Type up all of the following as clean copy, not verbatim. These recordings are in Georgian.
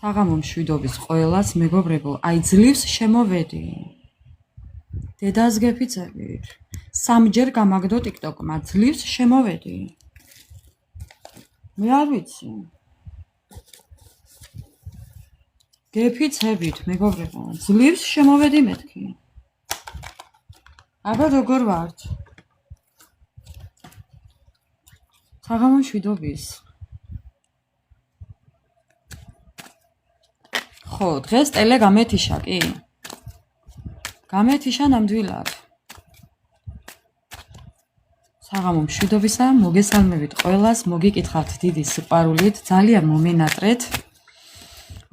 საღამო მშვიდობის ყველას, მეგობრებო, აი ძლივს შემოვედი. დედას გეფიცებით. სამჯერ გამაგდო TikTok-მა, ძლივს შემოვედი. მე არ ვიცი. გეფიცებით, მეგობრებო, ძლივს შემოვედი მეთქი. აბა როგორ ვართ? საღამო მშვიდობის. ხო, დღეს ტელე გამეთიშა კი? გამეთიშა ნამდვილად. საღამო მშვიდობისა, მოგესალმებით ყველას, მოგიკითხავთ დიდი სიყვარულით, ძალიან მომენატრეთ.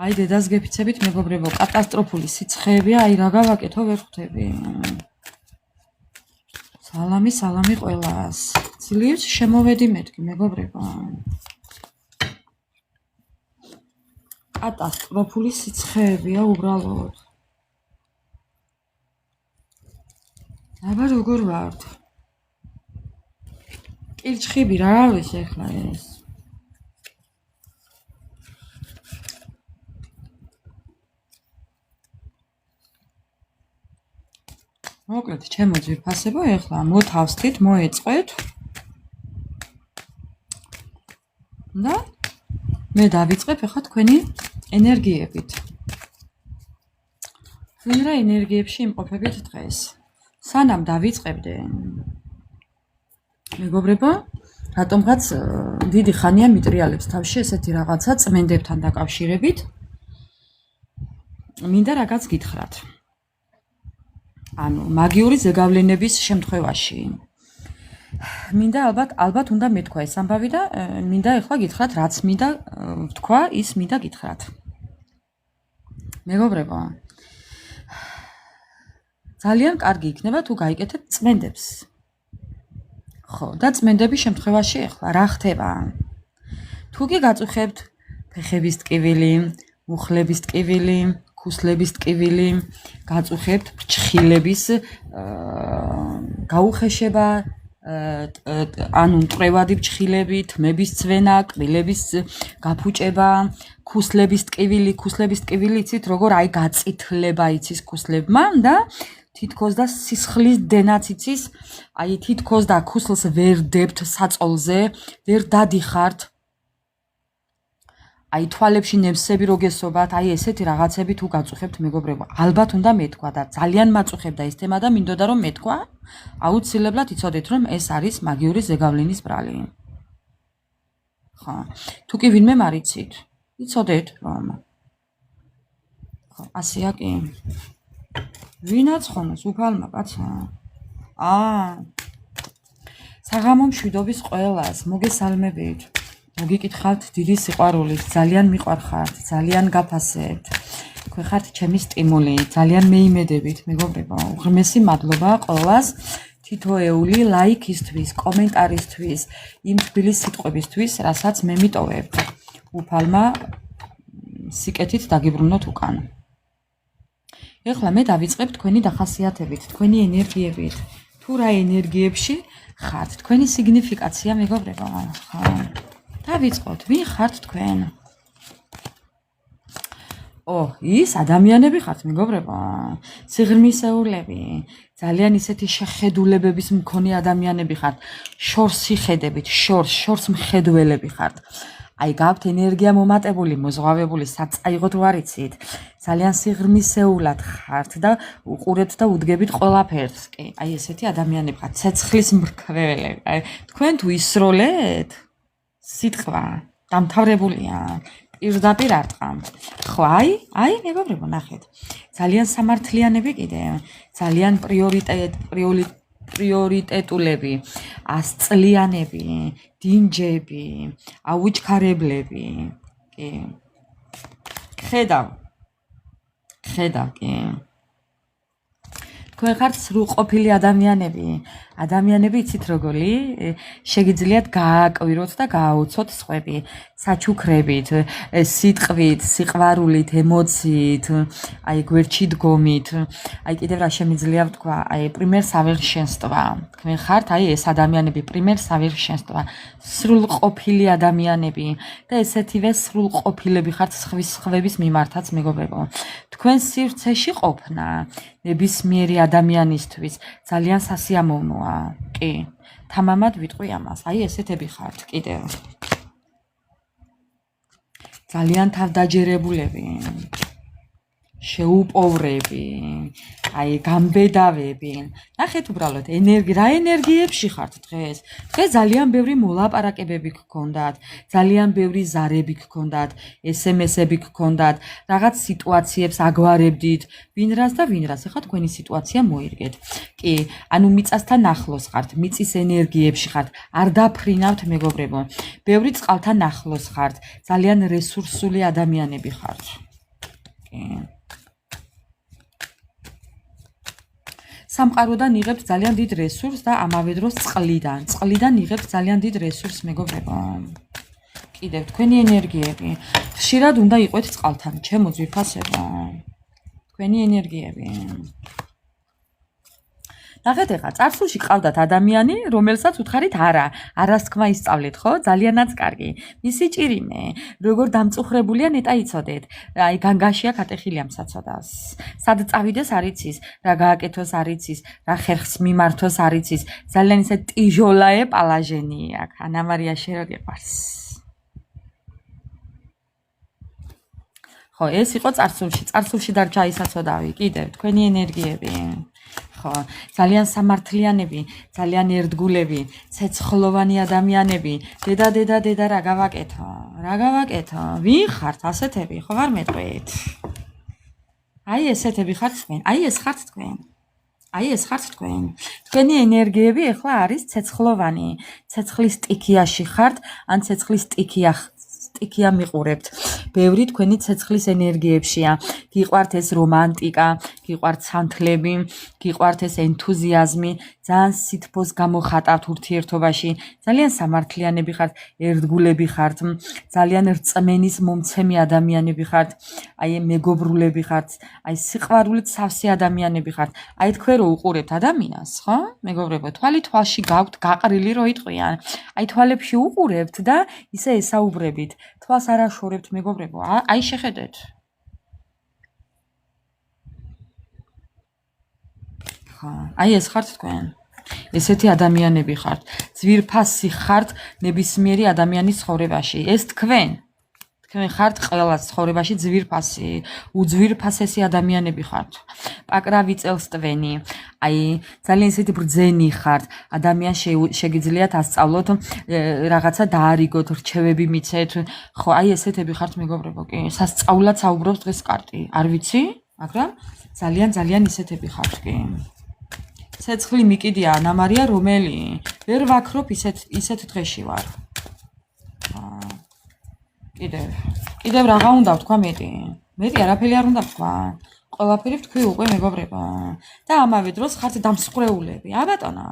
აი დედას გეფიცებით, მეგობრებო, კატასტროფული სიცხეებია, აი რა გავაკეთო ვერ ხვდები. სალამი ყველას. ძლივს შემოვედი მეთქი, მეგობრებო. კატასტროფული სიცხეებია უბრალოდ. აბა როგორ ვართ? კილჩხიბი რა არის ახლა ეს? მოკლედ, ჩემო ძვირფასებო, ახლა მოთავსდით, მოეწყეთ. და მე დავიწყებ ახლა თქვენი ენერგიებით. ვინ რა ენერგიებში იმყოფებით დღეს? სანამ დავიწყებდე, მეგობრებო, რატომღაც დიდი ხანია მიტრიალებს თავში ესეთი რაღაცა წმენდებთან დაკავშირებით. მინდა რაღაც გითხრათ. ანუ მაგიური ზეგავლენების შემთხვევაში. მინდა ალბათ უნდა მეთქვა ეს ამბავი და მინდა ახლა გითხრათ, რაც მინდა ვთქვა, ის მინდა გითხრათ. მეგობრებო, ძალიან კარგი იქნება თუ გაიკეთებთ წმენდებს. ხო, და წმენდების შემთხვევაში ახლა რა ხდება? თუ კი გაწუხებთ ფეხების ტკივილი, მუხლების ტკივილი, ქუსლების ტკივილი, გაწუხებთ ფრჩხილების გაუხეშება, ანუ მტვრევადი ფრჩხილები, თმების ცვენა, კბილების გაფუჭება, ქუსლების ტკივილი, იცით როგორ აი გაწითლება იცის ქუსლებმა და თითქოს და სისხლის დენაც იცის, აი თითქოს და ქუსლს ვერ დებთ საწოლზე, ვერ დადიხართ. აი თვალებში ნემსები რო გესობათ, აი ესეთი რაღაცები თუ გაწუხებთ, მეგობრებო, ალბათ უნდა მეთქვა და ძალიან მაწუხებდა ეს თემა და მინდოდა რომ მეთქვა, აუცილებლად იცოდეთ რომ ეს არის მაგიური ზეგავლენის ბრალი. ხო, თუ კი ვინმე მარიცით, იცოდეთ რომ ხო, ასეა კი. ვინაც ხონოს უფალმა კაცა? საღამო მშვიდობის ყველას, მოგესალმებით. მოგიკითხავთ დიდი სიყვარულით, ძალიან მიყვარხართ, ძალიან გაფასებთ. თქვენ ხართ ჩემი სტიმული, ძალიან მეიმედებით, მეგობრებო. უღრმესი მადლობა ყველას თითოეული ლაიქისთვის, კომენტარისთვის, იმ თბილი სიტყვებისთვის, რასაც მე მიტოვებთ. უფალმა სიკეთით დაგიბრუნოთ უკან. ეხლა მე დავიწყებ თქვენი დახასიათებით, თქვენი ენერგიებით. თუ რა ენერგიებში ხართ, თქვენი სიგნიფიკაცია, მეგობრებო. ხო. დავიწყოთ, ვინ ხართ თქვენ? ის ადამიანები ხართ, მეგობრებო. სიღრმისეულები, ძალიან ისეთი შეხედულებების მქონე ადამიანები ხართ. შორს იხედებით, შორს მხედველები ხართ. აი გაქვთ ენერგია მომატებული, მოზღვავებული, საწაიღოთ ვარ იცით. ძალიან სიღრმისეულად ხართ და უყურებთ და უდგებით ყველაფერს. კი, აი ესეთი ადამიანები ხართ, ცეცხლის მრქმელები. აი თქვენ თუ ისროლეთ, სიტყვა დამთავრებულია. პირდაპირ არ ტყამთ. ხო, აი, მეგობრებო, ნახეთ. ძალიან სამართლიანები კიდე, ძალიან პრიორიტეტულები, ასწლიანები, დინჯები, აუჩქარებლები. კი. ხედავ, კი. თქვენ ხართ სრულყოფილი ადამიანები იცით როგორი შეგიძლიათ გააკვიროთ და გააუცოთ სხვები საჩუქრებით, სიტყვით, სიყვარულით, ემოციით, აი გვერდში დგომით, აი კიდევ რა შემიძლია ვთქვა, აი პრიმერ სავერშენსტვა. თქვენ ხართ აი ეს ადამიანები პრიმერ სავერშენსტვა, სრულყოფილი ადამიანები და ესეთივე სრულყოფილები ხართ სხვების მიმართაც მეგობრებო. თქვენ სივრცეში ყოფნა ნებისმიერი ადამიანისთვის ძალიან სასიამოვნოა. კი, თამამად ვიტყვი ამას. აი ესეთები ხართ კიდევ. ძალიან თავდაჯერებულები, შეუპოვრები, აი გამბედავები. ნახეთ უბრალოდ რა ენერგიებში ხართ დღეს. დღეს ძალიან ბევრი მოლაპარაკებები გქონდათ, ძალიან ბევრი ზარები გქონდათ, SMS-ები გქონდათ, რაღაც სიტუაციებს აგვარებდით, ვინ რას. ეხლა თქვენი სიტუაცია მოირგეთ. კი, ანუ მიწასთან ახლოს ხართ, მიწის ენერგიებში ხართ, არ დაფრინავთ მეგობრებო. ბევრი წყალთან ახლოს ხართ, ძალიან რესურსული ადამიანები ხართ. კი. სამყაროდან იღებთ ძალიან დიდ რესურსს და ამავე დროს წყლიდან იღებთ ძალიან დიდ რესურსს მეგობრებო. კიდევ თქვენი ენერგიები ხშირად უნდა იყვეთ წყალთან, ჩემო ძვირფასებო. თქვენი ენერგიები. ნახეთ ეხლა წარსულში ყავდათ ადამიანი, რომელსაც უთხარით არას თქმა ისწავლეთ, ხო? ძალიანაც კარგი. მისი ჭირიმე, როგორ დამწუხრებულია ნეტა იცოდეთ. აი განგაშია კატეხილია მსაცოდას. სად წავიდეს არ იცის, რა გააკეთოს არ იცის, რა ხერხს მიმართოს არ იცის. ძალიან ისე ტიჟოლაე პალაჟენი აქ. ანა მარია შენ რო გიყვარს. ხო, ეს იყო წარსულში დარჩა ისაცოდავი, კიდევ თქვენი ენერგიები. ხო, ძალიან სამართლიანები, ძალიან ერთგულები, ცეცხლოვანი ადამიანები. დედა რა გავაკეთო? ვინ ხართ ასეთები? ხო არ მეტყვით? აი ესეთები ხართ თქვენ. აი ეს ხართ თქვენ. თქვენი ენერგიები ახლა არის ცეცხლოვანი. ცეცხლის სტიქიაში ხართ, ან ცეცხლის სტიქია მიყურებთ. ბევრი თქვენი ცეცხლის ენერგიებშია. გიყვართ ეს რომანტიკა, გიყვართ სანთლები, გიყვართ ეს ენთუზიაზმი, ძალიან სითბოს გამოხატავთ ურთიერთობაში, ძალიან სამართლიანები ხართ, ერთგულები ხართ, ძალიან რწმენის მომცემი ადამიანები ხართ, აი მეგობრულები ხართ, აი სიყვარულით სავსე ადამიანები ხართ. აი თქვენ რო უყურებთ ადამიანს, ხო? მეგობრებო, თვალში გაქვთ გაყრილი რო იტყვიან. აი თვალებში უყურებთ და ისე ესაუბრებით. თვალს არ აშორებთ მეგობრებო. აი შეხედეთ. ხა, აი ეს ხართ თქვენ. ესეთი ადამიანები ხართ. ძვირფასი ხართ ნებისმიერი ადამიანის ცხოვრებაში. ეს თქვენ ხართ ყველას ცხოვრებაში ძვირფასი, უძვირფასესი ადამიანები ხართ. პაკრავი წელს ტვენი. აი ძალიან ისეთი ბრძენი ხართ. ადამიანს შეგიძლიათ ასწავლოთ რაღაცა დაარიგოთ, რჩევები მიცეთ. ხო, აი ესეთები ხართ მეგობრებო, კი. სასწაულად საუბრობს დღეს კარტი. არ ვიცი, მაგრამ ძალიან ისეთები ხართ, კი. ცეცხლი მიკიდია ანა მარია რომელი? ვერ ვაქრობ ისეთ დღეში ვარ. კიდევ რაღა უნდა ვთქვა მეტი არაფერი არ უნდა ვთქვა. ყველაფერი ვთქვი უკვე მეგობრებო. და ამავე დროს ხართ დამსხვრეულები. ბატონო.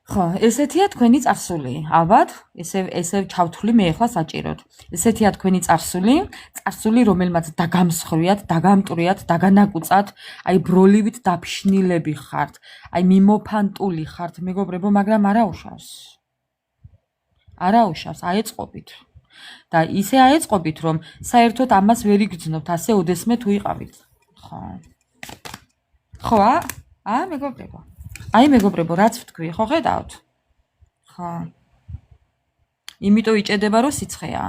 ხო, ესეთია თქვენი წარსული. ალბათ, ესე ჩავთვლი მე ახლა საჭიროდ. ესეთია თქვენი წარსული, რომელმაც დაგამსხვრიათ, დაგამტვრიათ, დაგანაკუწათ, აი ბროლივით დაფშნილები ხართ, აი მიმოფანტული ხართ მეგობრებო, მაგრამ არაუშავს, აეწყობით. და ისე აეწყობით, რომ საერთოდ ამას ვერ იგრძნობთ, ასე ოდესმე თუ იყავით. ხო, მეგობრებო. აი მეგობრებო, რაც ვთქვი, ხო ხედავთ? ხო. იმიტომ იჭედება, რომ სიცხეა.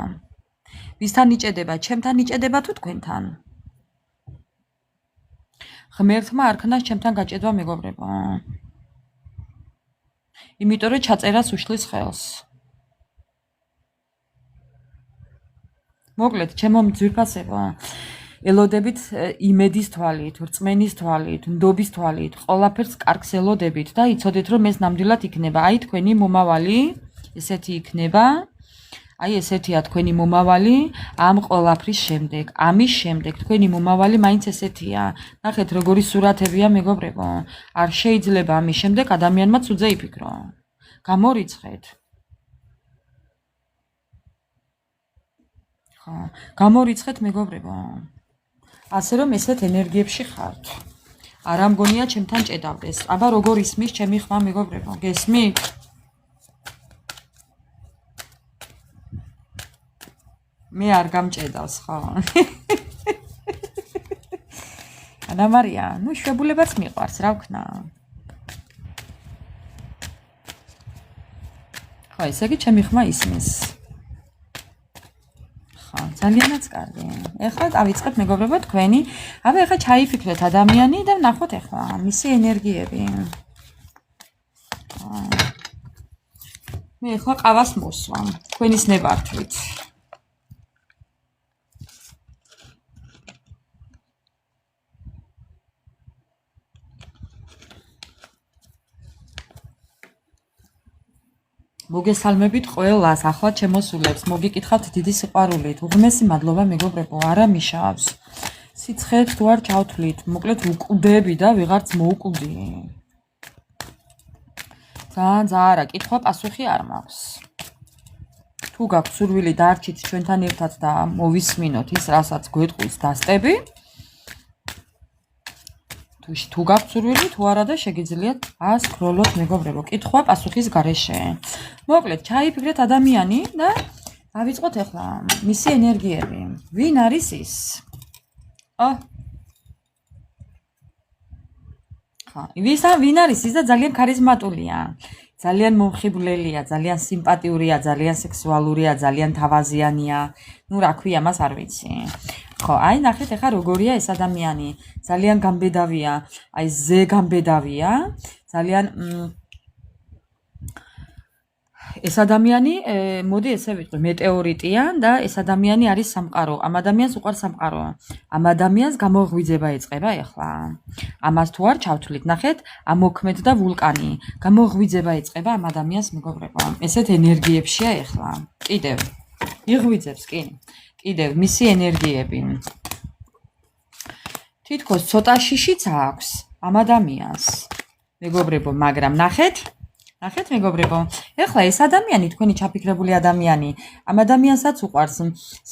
ვისთან იჭედება? ჩემთან იჭედება თუ თქვენთან? ღმერთმა არ ქნას ჩემთან გაჭედვა მეგობრებო. იმიტომ რომ ჩაწერას უშლის ხელს. მოკლედ, ჩემო ძვირფასებო, ელოდებით იმედის თვალით, რწმენის თვალით, ნდობის თვალით, ყველაფერს კარგს ელოდებით და იცოდეთ, რომ ეს ნამდვილად იქნება. აი თქვენი მომავალი, ესეთი იქნება. აი ესეთია თქვენი მომავალი ამ ყველაფრის შემდეგ. ამის შემდეგ თქვენი მომავალი მაინც ესეთია. ნახეთ, როგორი სურათებია, მეგობრებო. არ შეიძლება ამის შემდეგ ადამიანმა ცუძე იფიქრო. გამორიცხეთ. ხო, გამორიცხეთ, მეგობრებო. ასე რომ ესეთ ენერგიებში ხართ. არა მგონია ჩემთან ჭედავდეს. აბა როგორ ისმის ჩემი ხმა, მეგობრებო? გესმით? მე არ გამჭედავს, ხო? ანა მარია, ნუ შვებულებაც მიყვარს, რა ვქნა? ხო, ესე იგი ჩემი ხმა ისმის. ხო, ძალიანაც კარგი. ეხლა დავიწყებ, მეგობრებო, თქვენი. აბა ეხლა ჩაიფიქრეთ ადამიანი და ნახოთ ეხლა მისი ენერგიები. მე ეხლა ყავას მოსვამ, თქვენის ნებართვით. მოგესალმებით ყველას, ახლა ჩემოსულებს, მოგიკითხავთ დიდი სიყვარულით. უღმესი მადლობა, მეგობრებო, არა მიშავს. სიცხეთ თუ არ ჩავთვლით, მოკლედ უკვდები და ვიღარც მოუკვდი. ძალიან არა, კითხვა პასუხი არ მაქვს. თუ გაქვთ სურვილი დარჩით ჩვენთან ერთად და მოვისმინოთ ის, რასაც გვეტყვის დასტები. თუ გაქვთ სურვილი, თუ არა და შეგიძლიათ ასკროლოთ, მეგობრებო, კითხვა პასუხის გარეშე. მოკლედ, ჩაიფიქრეთ ადამიანი და დავიწყოთ ახლა მისი ენერგიები. ვინ არის ის? ვინ არის ის და ძალიან ქარიზმატულია. ძალიან მომხიბვლელია, ძალიან სიმპათიურია, ძალიან სექსუალურია, ძალიან თავაზიანია. ნუ რა ქვია, მას არ ვიცი. ხო, აი ნახეთ ახლა როგორია ეს ადამიანი. ძალიან გამბედავია, აი ზე გამბედავია, ძალიან ეს ადამიანი, მოდი ესე ვიტყვი, მეტეორიტია და ეს ადამიანი არის სამყარო. ამ ადამიანს უყვარს სამყარო. ამ ადამიანს გამოღვიძება ეწყება ახლა. ამას თუ არ ჩავთვლით, ნახეთ, ამოქმედ და ვულკანი. გამოღვიძება ეწყება ამ ადამიანს, მეგობრებო. ესეთ ენერგიებშია ახლა. კიდევ იღვიძებს კი. კიდევ მისი ენერგიები. თითქოს ცოტა შიშიც აქვს ამ ადამიანს. მეგობრებო, მაგრამ ნახეთ, მეგობრებო, ეხლა ეს ადამიანი, თქვენი ჩაფიქრებული ადამიანი, ამ ადამიანსაც უყვარს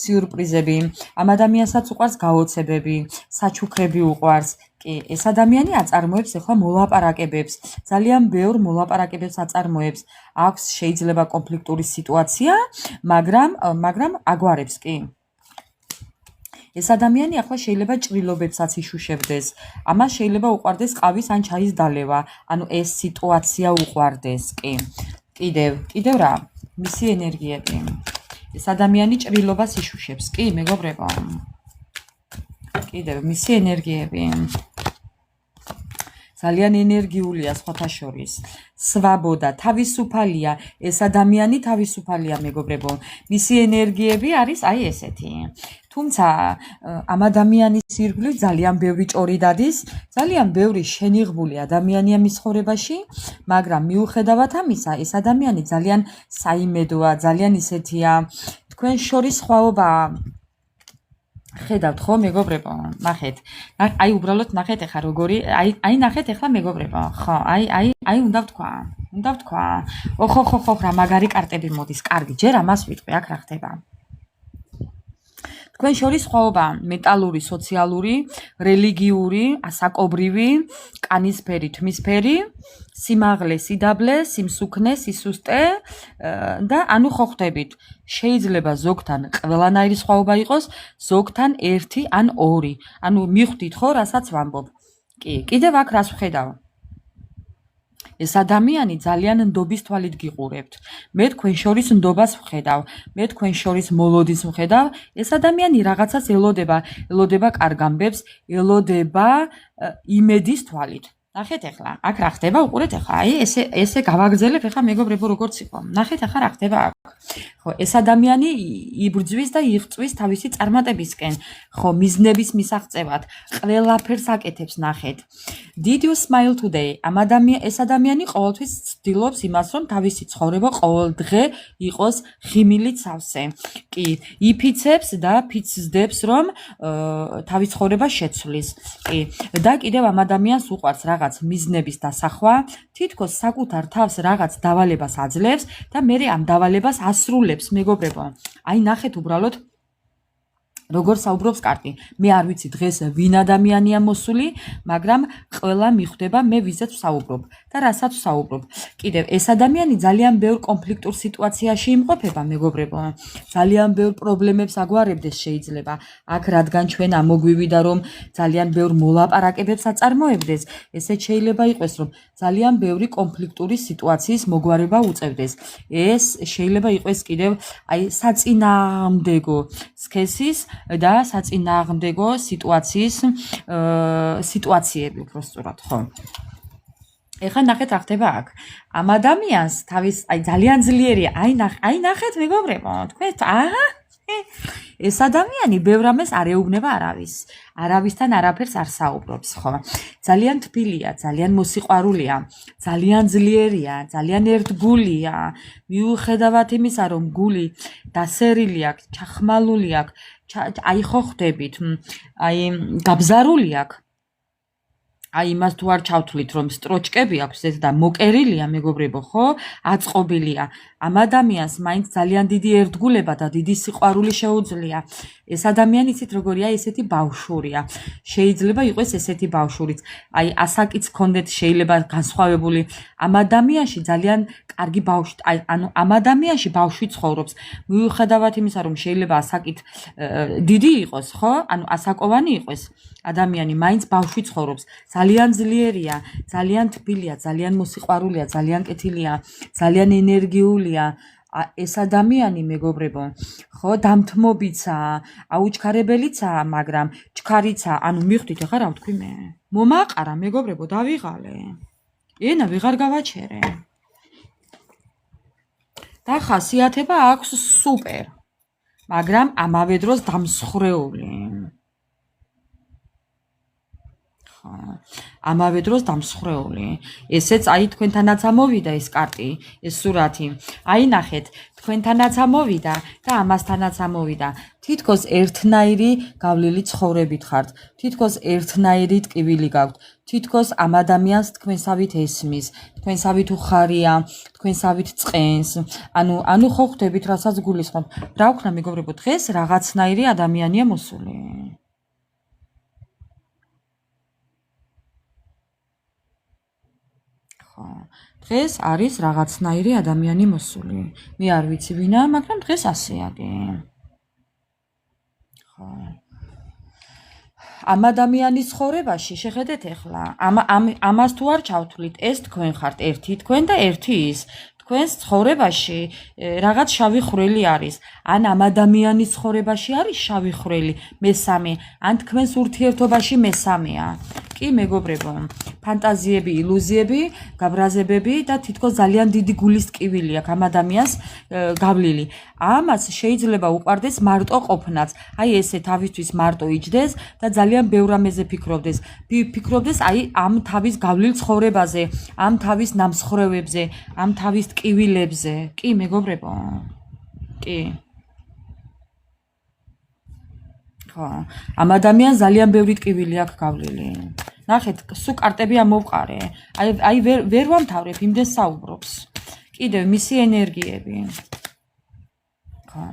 სიურპრიზები, ამ ადამიანსაც უყვარს გაოცებები, საჩუქრები უყვარს. კი, ეს ადამიანი აწარმოებს ეხლა მოლაპარაკებებს, ძალიან ბევრ მოლაპარაკებებს აწარმოებს. აქვს შეიძლება კონფლიქტური სიტუაცია, მაგრამ აგვარებს კი. ეს ადამიანი ახლა შეიძლება ჭრილობებსაც იშუშებდეს. ამას შეიძლება უყვარდეს ყავის ან ჩაის დალევა. ანუ ეს სიტუაცია უყვარდეს კი. კიდევ რა? მისი ენერგიები. ეს ადამიანი ჭრილობას იშუშებს კი, მეგობრებო. კიდევ მისი ენერგიები. ძალიან ენერგიულია სხვათა შორის. სვაბოდა, თავისუფალია, ეს ადამიანი თავისუფალია, მეგობრებო. მისი ენერგიები არის აი ესეთი. თუმცა ამ ადამიანის ირგვლივ ძალიან ბევრი ჭორი დადის, ძალიან ბევრი შენიღბული ადამიანია მის ცხოვრებაში, მაგრამ მიუხედავად ამისა, ეს ადამიანი ძალიან საიმედოა, ძალიან ისეთია. თქვენ შორის სხვაობაა. ხედავთ ხო, მეგობრებო? ნახეთ. აი უბრალოდ ნახეთ ახლა როგორი, აი ნახეთ ახლა მეგობრებო. ხო, აი უნდა ვთქვა. ხო, რა მაგარი კარტები მოდის. კარგი, ჯერ ამას ვიტყვი, აქ რა ხდება? თქვენ შორის სხვაობა მეტალური, სოციალური, რელიგიური, ასაკობრივი, კანისფერი, თმისფერი, სიმაღლე, სიდაბლე, სიმსუქნე, სისუსტე და ანუ ხო ხვდებით, შეიძლება ზოგთან ყველანაირი სხვაობა იყოს, ზოგთან ერთი ან ორი. ანუ მიხვდით ხო, რასაც ვამბობ. კი, კიდევ აქ რას ვხედავ? ეს ადამიანი ძალიან ნდობის თვალით გიყურებთ. მე თქვენ შორის ნდობას ვხედავ, მე თქვენ შორის მოლოდის ვხედავ. ეს ადამიანი რაღაცას ელოდება კარგ ამბებს, ელოდება იმედის თვალით. ნახეთ ახლა, აქ რა ხდება, უყურეთ ახლა, აი ესე გავაგრძელებ ახლა მეგობრებო როგორც იყო. ნახეთ ახლა რა ხდება აქ. ხო, ეს ადამიანი იბრძვის და იღწვის თავისი წარმატებისკენ, ხო, მიზნების მისაღწევად, ყველაფერს აკეთებს, ნახეთ. Did you smile today? ეს ადამიანი ყოველთვის ცდილობს იმას, რომ თავისი ცხოვრება ყოველ დღე იყოს ღიმილით სავსე. კი, იფიცებს და ფიცძდებს, რომ თავის ცხოვრება შეცვლის. კი, და კიდევ ამ ადამიანს უყვარს რაღაც მიზნების დასახვა, თითქოს საკუთარ თავს რაღაც დავალებას აძლევს და მერე ამ დავალებას ასრულებს, მეგობრებო. აი ნახეთ უბრალოდ როგორ საუბრობს კარტი. მე არ ვიცი დღეს ვინ ადამიანია მოსული, მაგრამ ყველა მიხვდება მე ვიზეთ ვსაუბრობ და რასაც ვსაუბრობ. კიდევ ეს ადამიანი ძალიან ბევრ კონფლიქტურ სიტუაციაში იმყოფება, მეგობრებო. ძალიან ბევრ პრობლემებს აგვარებდეს შეიძლება. აქ რადგან ჩვენ ამოგვივიდა რომ ძალიან ბევრ მოლაპარაკებებს აწარმოებდეს, ესეც შეიძლება იყოს რომ ძალიან ბევრი კონფლიქტური სიტუაციის მოგვარება უწევდეს. ეს შეიძლება იყოს კიდევ აი საწინააღმდეგო სქესის და საწინააღმდეგო სიტუაციები უბრალოდ, ხო. ეხლა ნახეთ რა ხდება აქ. ამ ადამიანს თავის აი ძალიან ძლიერია. აი ნახეთ მეგობრებო, თქვენ აჰა ეს ადამიანი ბევრ ამას არ ეუბნება არავისთან არაფერს არ საუბრობს, ხო. ძალიან თბილია, ძალიან მოსიყვარულია, ძალიან ძლიერია, ძალიან ერთგულია. მიუხედავად იმისა, რომ გული დასერილი აქვს, ჩახმალული აქვს, აი ხო ხვდებით, აი გაბზარული აქვს. აი იმას თუ არ ჩავთვლით რომ სტროჩკები აქვს ეს და მოკერილია მეგობრებო, ხო? აწყობილია. ამ ადამიანს მაინც ძალიან დიდი ერთგულება და დიდი სიყვარული შეუძლია. ეს ადამიანი იცით როგორია, ესეთი ბავშვურია. შეიძლება იყოს ესეთი ბავშვურიც. აი ასაკიც გქონდეთ შეიძლება განსხვავებული. ამ ადამიანში ძალიან კარგი ბავშვი, ანუ ამ ადამიანში ბავშვი ცხოვრობს. მიუხედავად იმისა, რომ შეიძლება ასაკით დიდი იყოს, ხო? ანუ ასაკოვანი იყოს ადამიანი, მაინც ბავშვი ცხოვრობს. ძალიან ძლიერია, ძალიან თბილია, ძალიან მოსიყვარულია, ძალიან კეთილია, ძალიან ენერგიულია. ეს ადამიანი მეგობრებო, ხო, დამთმობიცაა, აუჩქარებელიცაა, მაგრამ ჩქარიცაა. ანუ მიხვდით ახლა რა ვთქვი მე? მომაყარა მეგობრებო, დავიღალე. ენა ვეღარ გავაჩერე. და ხასიათება აქვს სუპერ, მაგრამ ამავე დროს დამსხრეული. ამავე დროს დამსხრეული. ესეც აი თქვენთანაც ამოვიდა ეს კარტი, ეს სურათი. აი ნახეთ, თქვენთანაც ამოვიდა და ამასთანაც ამოვიდა. თითქოს ერთნაირი გავლილი ცხოვრებით ხართ. თითქოს ერთნაირი ტკივილი გაქვთ. თითქოს ამ ადამიანს თქვენსავით ესმის, თქვენსავით უხარია, თქვენსავით წყენს. ანუ ხო ხვდებით, რასაც გულისხმობ. რა ვქნა მეგობრებო, დღეს რაღაცნაირი ადამიანია მოსული. დღეს არის რაღაცნაირი ადამიანი მოსული. მე არ ვიცი ვინა, მაგრამ დღეს ასეა. ხო. ამ ადამიანის ცხოვრებაში შეხედეთ ახლა, ამას თუ არ ჩავთვლით, ეს თქვენ ხართ, ერთი თქვენ და ერთი ის. თქვენს ცხოვრებაში რაღაც შავი ხვრელი არის. ან ამ ადამიანის ცხოვრებაში არის შავი ხვრელი, მესამე, ან თქვენს ურთიერთობაში მესამეა. კი მეგობრებო, ფანტაზიები, ილუზიები, გაბრაზებები და თითქოს ძალიან დიდი გულის ტკივილი აქვს ამ ადამიანს გავლილი. ამას შეიძლება უყვარდეს მარტო ყოფნაც. აი ესე თავისთვის მარტო იჯდეს და ძალიან ბევრ ამაზე ფიქრობდეს აი ამ თავის გავლილ ცხოვრებაზე, ამ თავის ნამსხვრევებზე, ამ თავის ტკივილებზე. კი მეგობრებო. კი. ხო, ამ ადამიანს ძალიან ბევრი ტკივილი აქვს გავლილი. ნახეთ, სულ კარტები ამოვყარე. აი ვერ ვამთავრებ, იმდენ საუბრობს. კიდევ მისი ენერგიები. ხო.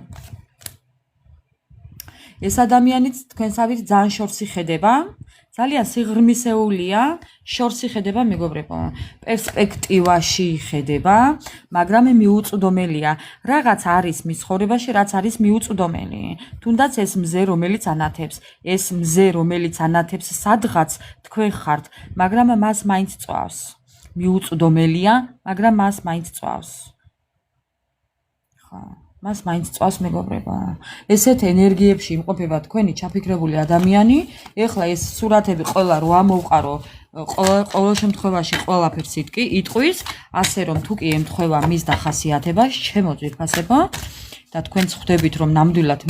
ეს ადამიანიც თქვენსავით ძალიან შორსი ხედება. ძალიან სიღრმისეულია, შორსი ხედება მეგობრებო, პერსპექტივაში ხედება, მაგრამ მიუწვდომელია. რაღაც არის მის ცხოვრებაში, რაც არის მიუწვდომელი. თუნდაც ეს მზე, რომელიც ანათებს სადღაც თქვენ ხართ, მაგრამ მას მაინც წვავს. მიუწვდომელია, მაგრამ მას მაინც წვავს. ხო. მას მაინც წვავს მეგობრებო. ესეთ ენერგიებში იმყოფება თქვენი ჩაფიქრებული ადამიანი. ეხლა ეს სურათები ყველა რო ამოვყარო, ყოველ შემთხვევაში ყველაფერს იტყვის, ასე რომ თუ კი ემთხვევა მის დახასიათებას, ჩემო ძვირფასებო, და თქვენც ხვდებით რომ ნამდვილად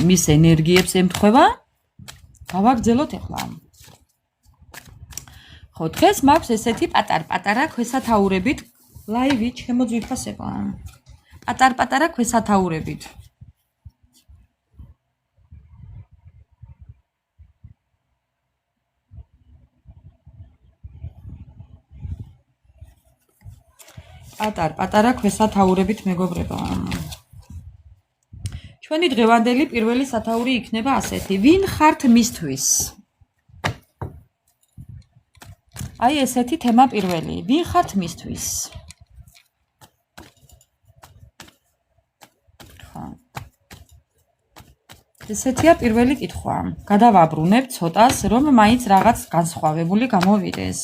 მის ენერგიებს ემთხვევა, გავაგრძელოთ ეხლა. ხო, დღეს მაქვს ესეთი პატარ-პატარა ქვესათაურებით ლაივი, ჩემო ძვირფასებო. პატარ-პატარა ქვესათაურებით. პატარ-პატარა ქვესათაურებით მეგობრებო. ჩვენი დღევანდელი პირველი სათაური იქნება ასეთი: ვინ ხართ მისთვის? აი ესეთი თემა პირველი: ვინ ხართ მისთვის? ესეთია პირველი კითხვა. გადავაბრუნებ ცოტას, რომ მაინც რაღაც განსხვავებული გამოვიდეს.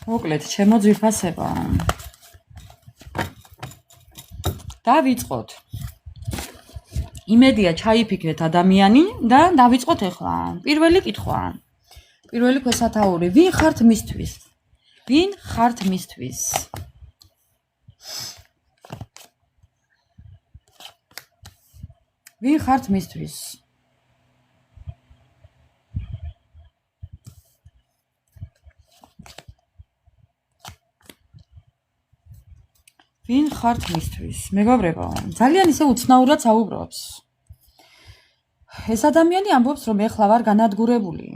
მოკლედ, ჩემო ძვირფასებო. დავიწყოთ. იმედია ჩაიფიქრეთ ადამიანი და დავიწყოთ ეხლა. პირველი კითხვა. პირველი ქვესათაური: ვინ ხართ მისთვის? ვინ ხართ მისთვის? ვინ ხართ მისთვის? ვინ ხართ მისთვის? მეგობრებო, ძალიან ისე უცნაურად საუბრობს. ეს ადამიანი ამბობს, რომ ეხლა ვარ განადგურებული,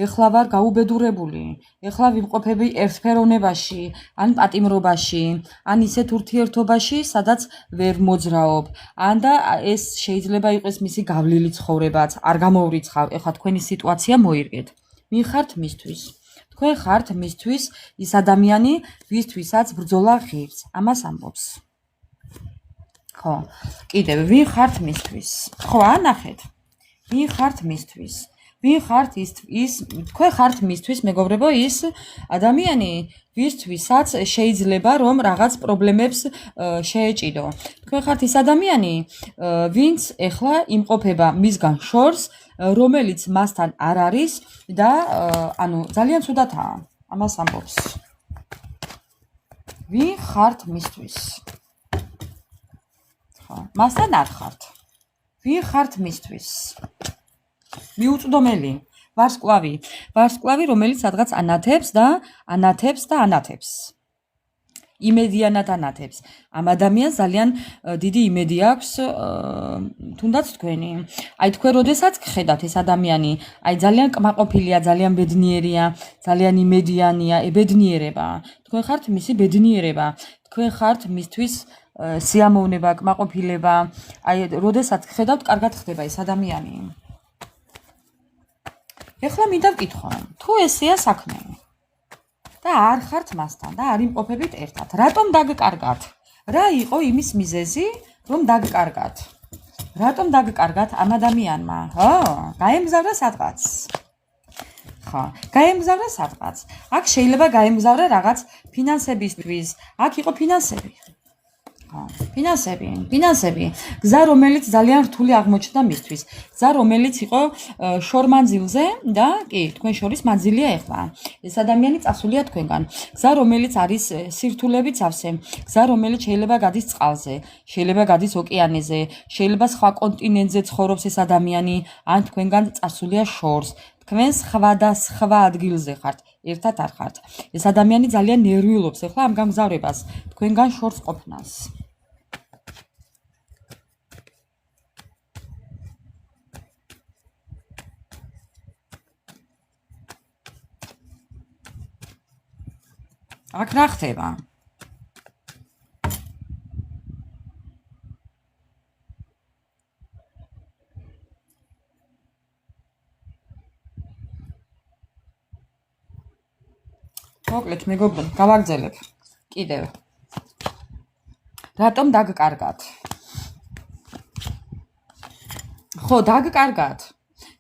ეხლა ვარ გაუბედურებული, ეხლა ვიმყოფები ერთფეროვნებაში, ან პატიმრობაში, ან ისეთ ურთიერთობაში, სადაც ვერ მოძრაობ, ან და ეს შეიძლება იყოს მისი გავლილი ცხოვრებაც, არ გამოვრიცხავ, ეხლა თქვენი სიტუაცია მოირგეთ. ვინ ხართ მისთვის? თქვენ ხართ მისთვის ის ადამიანი, ვისთვისაც ბრძოლა ღირს. ამას ამბობს. ხო, კიდევ ვინ ხართ მისთვის? ხო, ანახეთ. ვინ ხართ მისთვის? ვინ ხართ ის თქვენ ხართ მისთვის, მეგობრებო, ის ადამიანი, ვისთვისაც შეიძლება რომ რაღაც პრობლემებს შეეჭიდო. თქვენ ხართ ის ადამიანი, ვინც ეხლა იმყოფება მისგან შორს, რომელიც მასთან არ არის და ანუ ძალიან ცუდათაა. ამას ამბობს. ვინ ხართ მისთვის? ხო, მასთან არ ხართ. ვინ ხართ მისთვის? მიუწვდომელი, ვარსკვლავი, რომელიც სადღაც ანათებს და ანათებს. იმედიანად ანათებს. ამ ადამიანს ძალიან დიდი იმედი აქვს, თუნდაც თქვენი. აი თქვენ როდესაც გხედავთ ეს ადამიანი, აი ძალიან კმაყოფილია, ძალიან ბედნიერია, ძალიან იმედიანია, ებედნიერება. თქვენ ხართ მისი ბედნიერება. თქვენ ხართ მისთვის სიამოვნება, კმაყოფილება. აი როდესაც გხედავთ, კარგად ხდება ეს ადამიანი. ეხლა მინდა ვკითხო, თუ ესეა საქმე და არ ხართ მასთან და არ იმყოფებით ერთად, რატომ დაგკარგათ? რა იყო იმის მიზეზი, რომ დაგკარგათ? რატომ დაგკარგათ ამ ადამიანმა? გაემგზავრა სადღაც. ხო, გაემგზავრა სადღაც. აქ შეიძლება გაემგზავრა რაღაც ფინანსებისთვის. აქ იყო ფინანსები. ფინანსები. გზა, რომელიც ძალიან რთული აღმოჩნდა მისთვის. გზა, რომელიც იყო შორმანძილზე და კი, თქვენ შორის მანძილია ეხლა. ეს ადამიანი წასულია თქვენგან. გზა, რომელიც არის სირთულებით სავსე. გზა, რომელიც შეიძლება გადის წყალზე, შეიძლება გადის ოკეანეზე, შეიძლება სხვა კონტინენტზე ცხოვრობს ეს ადამიანი, ან თქვენგან წასულია შორს. თქვენ სხვა ადგილზე ხართ, ერთად არ ხართ. ეს ადამიანი ძალიან ნერვიულობს ეხლა ამ გამგზავრებას, თქვენგან შორს ყოფნას. აქ რა ხდება? მოკლედ, მეგობრებო, გავაგრძელებ. კიდევ. რატომ დაგკარგათ? ხო, დაგკარგათ.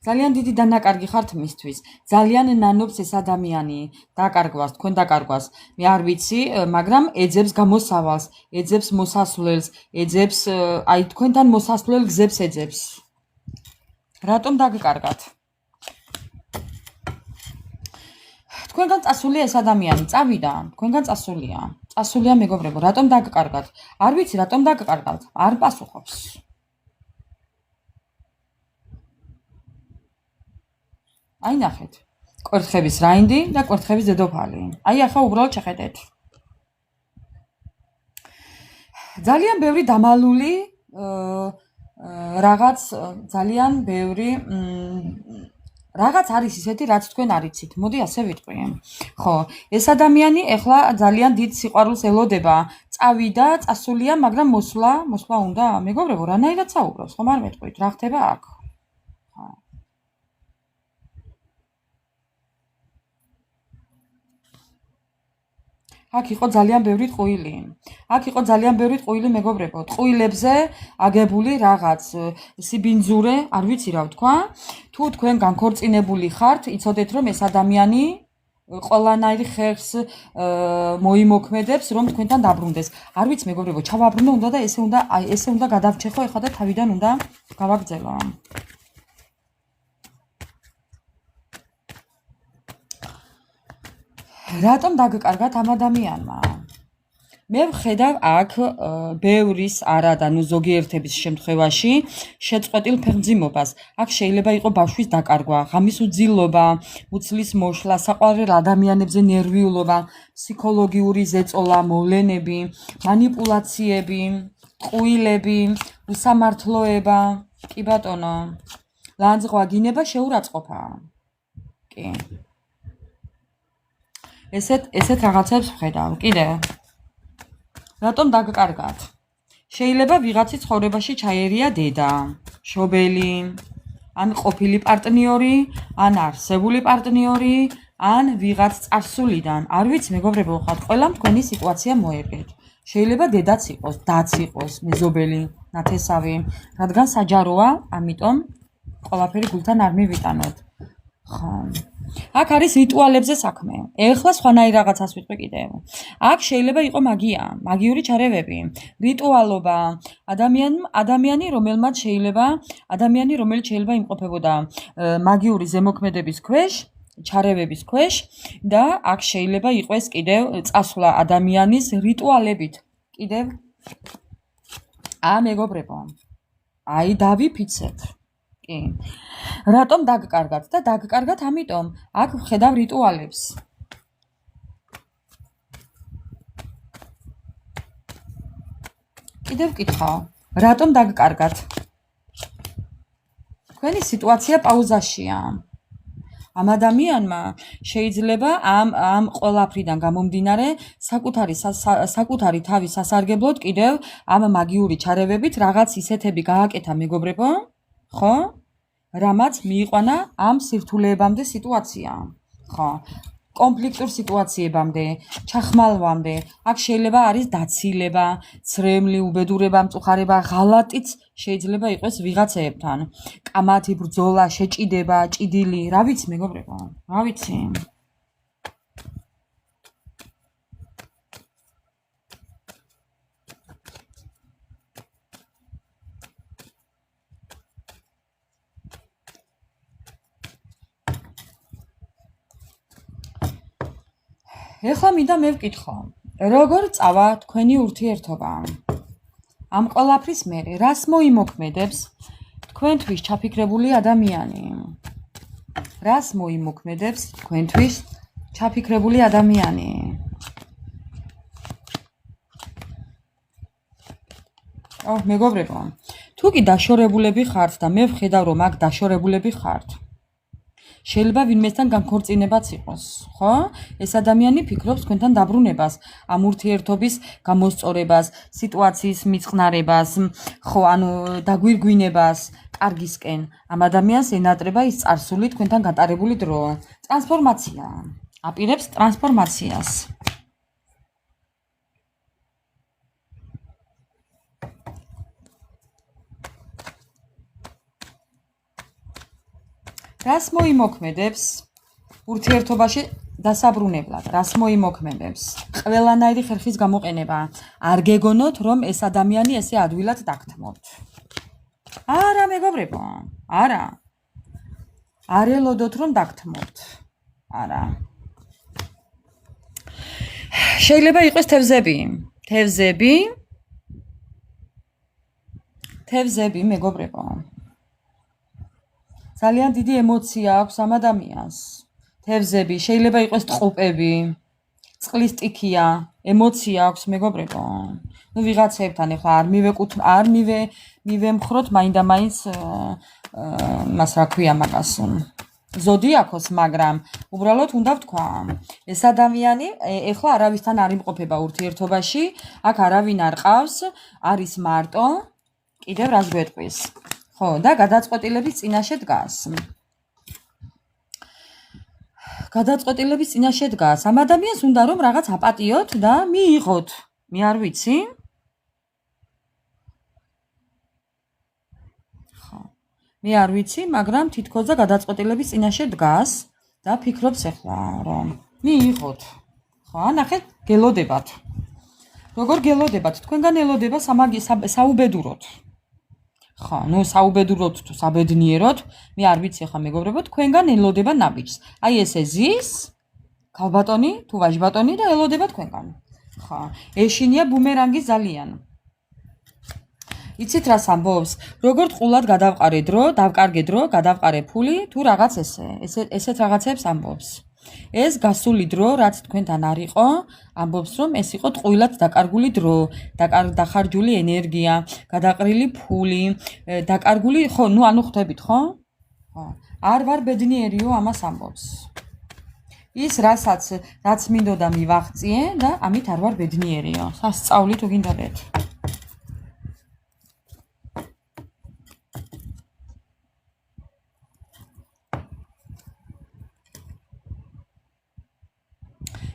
ძალიან დიდი დანაკარგი ხართ მისთვის. ძალიან ნანობს ეს ადამიანი დაკარგვას, თქვენ დაკარგვას. მე არ ვიცი, მაგრამ ეძებს გამოსავალს, ეძებს მოსასვლელს, ეძებს აი თქვენთან მოსასვლელ გზებს ეძებს. რატომ დაგკარგათ? თქვენგან წასულია ეს ადამიანი, წავიდა, თქვენგან წასულია. წასულია მეგობრებო, რატომ დაგკარგათ? არ ვიცი, რატომ დაგკარგათ? არ პასუხობს. აი ნახეთ. კვერთხების რაინდი და კვერთხების დედოფალი. აი ახლა უბრალოდ შეხედეთ. ძალიან ბევრი დამალული რაღაც ძალიან ბევრი რაღაც არის ისეთი, რაც თქვენ არ იცით. მოდი ასე ვიტყვი. ხო, ეს ადამიანი ახლა ძალიან დიდ სიყვარულს ელოდება. წავიდა, წასულია, მაგრამ მოსვლა უნდა. მეგობრებო, რანაირად საუბრობს? ხომ არ მეტყვით, რა ხდება აქ? აქ იყო ძალიან ბევრი ტყუილი. აქ იყო ძალიან ბევრი ტყუილი მეგობრებო. ტყუილებზე აგებული რაღაც სიბინძურე, არ ვიცი რა ვთქვა. თუ თქვენ განქორწინებული ხართ, იცოდეთ რომ ეს ადამიანი ყველანაირი ხერხს მოიმოქმედებს, რომ თქვენთან დაბრუნდეს. არ ვიცი მეგობრებო, ჩავაბრუნო უნდა და ესე უნდა გადავრჩეხო ეხლა და თავიდან უნდა გავაგრძელო. რატომ დაგკარგათ ამ ადამიანმა? მე ვხედავ აქ ბევრის არა და ნუ ზოგიერთების შემთხვევაში შეწყვეტილ ფეხმძიმობას. აქ შეიძლება იყოს ბავშვის დაკარგვა, ღამის უძილობა, უცლის მოშლა, საყვარელ ადამიანებზე ნერვიულობა, ფსიქოლოგიური ზეწოლა, მოვლენები, მანიპულაციები, ტყუილები, უსამართლოება. კი ბატონო. ლანძღვა გინება შეურაცხყოფა. კი. ესეთ რაღაცებს ვხედავ. კიდე. რატომ დაგკარგათ? შეიძლება ვიღაცი ცხოვრებაში ჩაერია დედა, მშობელი, ან ყოფილი პარტნიორი, ან არსებული პარტნიორი, ან ვიღაც წარსულიდან. არ ვიცი მეგობრებო, ხარ ყველამ თქვენი სიტუაცია მოერგეთ. შეიძლება დედაც იყოს, დაც იყოს, მეზობელი, ნათესავი, რადგან საჯაროა, ამიტომ ყველაფერი გულთან არ მივიტანოთ. ხო. აქ არის რიტუალებზე საქმე. ეხლა სხვანაირ რაღაცას ვიტყვი კიდევ. აქ შეიძლება იყოს მაგია, მაგიური ჩარევები, რიტუალობა, ადამიანი, რომელიც შეიძლება იმყოფებოდა მაგიური ზემოქმედების ქვეშ, ჩარევების ქვეშ და აქ შეიძლება იყოს კიდევ წასვლა ადამიანის რიტუალებით. კიდევ მეგობრებო. აი დავიფიცეთ. რატომ დაგკარგათ და დაგკარგათ ამიტომ აქ ვხედავ რიტუალებს. კიდევ ვკითხავ, რატომ დაგკარგათ? თქვენი სიტუაცია პაუზაშია. ამ ადამიანმა შეიძლება ამ ყველაფრიდან გამომდინარე საკუთარი თავის სასარგებლოდ კიდევ ამ მაგიური ჩარევებით რაღაც ისეთები გააკეთა მეგობრებო, ხო? რამაც მიიყვანა ამ სირთულეებამდე სიტუაცია. ხო. კონფლიქტურ სიტუაციებამდე, ჩახმალვამდე. აქ შეიძლება არის დაცილება, ცრემლი, უბედურება, მწუხარება, ღალატიც შეიძლება იყოს ვიღაცეებთან. კამათი, ბრძოლა, შეჭიდება, ჭიდილი, რა ვიცი მეგობრებო? რა ვიცი? ეხლა მინდა მე ვკითხო, როგორ წავა თქვენი ურთიერთობა? ამ ყველაფრის მერე რას მოიმოქმედებს თქვენთვის ჩაფიქრებული ადამიანი? რას მოიმოქმედებს თქვენთვის ჩაფიქრებული ადამიანი? მეგობრებო, თუ კი დაშორებულები ხართ და მე ვხედავ რომ აქ დაშორებულები ხართ, შეიძლება ვინმესთან განქორწინებაც იყოს, ხო? ეს ადამიანი ფიქრობს თქვენთან დაბრუნებას, ამ ურთიერთობის გამოსწორებას, სიტუაციის მიწყნარებას, ხო, ანუ დაგვირგვინებას კარგისკენ. ამ ადამიანს ენატრება ის წარსული თქვენთან გატარებული დრო. ტრანსფორმაცია. აპირებს ტრანსფორმაციას. რას მოიმოქმედებს ურთიერთობაში დასაბრუნებლად, რას მოიმოქმედებს? ყველანაირი ხერხის გამოყენება. არ გეგონოთ, რომ ეს ადამიანი ესე ადვილად დაგთმობთ. არა, მეგობრებო, არა. არ ელოდოთ, რომ დაგთმობთ. არა. შეიძლება იყოს თევზები, მეგობრებო. ძალიან დიდი ემოცია აქვს ამ ადამიანს. თევზები, შეიძლება იყოს ტყუპები, წყლის ტიქია, ემოცია აქვს, მეგობრებო. ნუ ვიღაცებთან ახლა არ მივემხროთ მაინდა-მაინც მას რა ქვია მაგას ზოდიაქოს, მაგრამ უბრალოდ უნდა ვთქვა, ეს ადამიანი ახლა არავისთან არ იმყოფება ურთიერთობაში, აქ არავინ არ ყავს, არის მარტო, კიდევ რას გვეტყვის. ხო, და გადაწყვეტილების წინაშე დგას. ამ ადამიანს უნდა რომ რაღაც აპატიოთ და მიიღოთ. მე არ ვიცი. მე არ ვიცი, მაგრამ თითქოს და გადაწყვეტილების წინაშე დგას და ფიქრობს ახლა, რომ მიიღოთ. ხო, ნახეთ, გელოდებათ. როგორ გელოდებათ? თქვენგან ელოდება საუბედუროთ. ხო, ნუ საუბედუროთ თუ საბედნიეროთ, მე არ ვიცი ახლა მეგობრებო, თქვენგან ელოდება ნაბიჯს. აი ესე ზის ქალბატონი თუ ვაჟბატონი და ელოდება თქვენგან. ხო, ეშინია ბუმერანგი ძალიან. იცით რას ამბობს? როგორ ყულად გადავყარე დრო, დავკარგე დრო, გადავყარე ფული თუ რაღაც ესეთ რაღაცებს ამბობს. ეს გასული დრო, რაც თქვენთან არ იყო, ამბობს რომ ეს იყო ტყუილად დაკარგული დრო, დახარჯული ენერგია, გადაყრილი ფული, დაკარგული, ხო, ნუ ანუ ხვდებით, ხო? ხო. არ ვარ ბედნიერიო, ამას ამბობს. ის რაც მინდოდა მივაღწიე და ამით არ ვარ ბედნიერიო. სასწაული თუ გინდათ.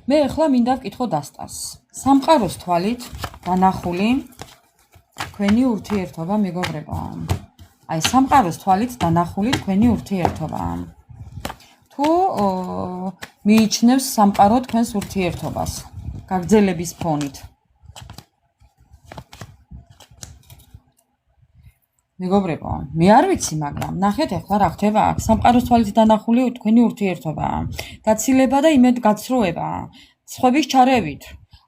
მე ახლა მინდა ვკითხო დასტას. სამყაროს თვალით დანახული თქვენი ურთიერთობა, მეგობრებო. აი, სამყაროს თვალით დანახული თქვენი ურთიერთობა. თუ მიიჩნევს სამყარო თქვენს ურთიერთობას, გაგრძელების ფონით. მეგობრებო, მე არ ვიცი, მაგრამ ნახეთ ახლა რა ხდება აქ. სამყაროს თვალით დანახული თქვენი ურთიერთობა. დაცილება და იმედგაცრუება. სხვების ჩარევით.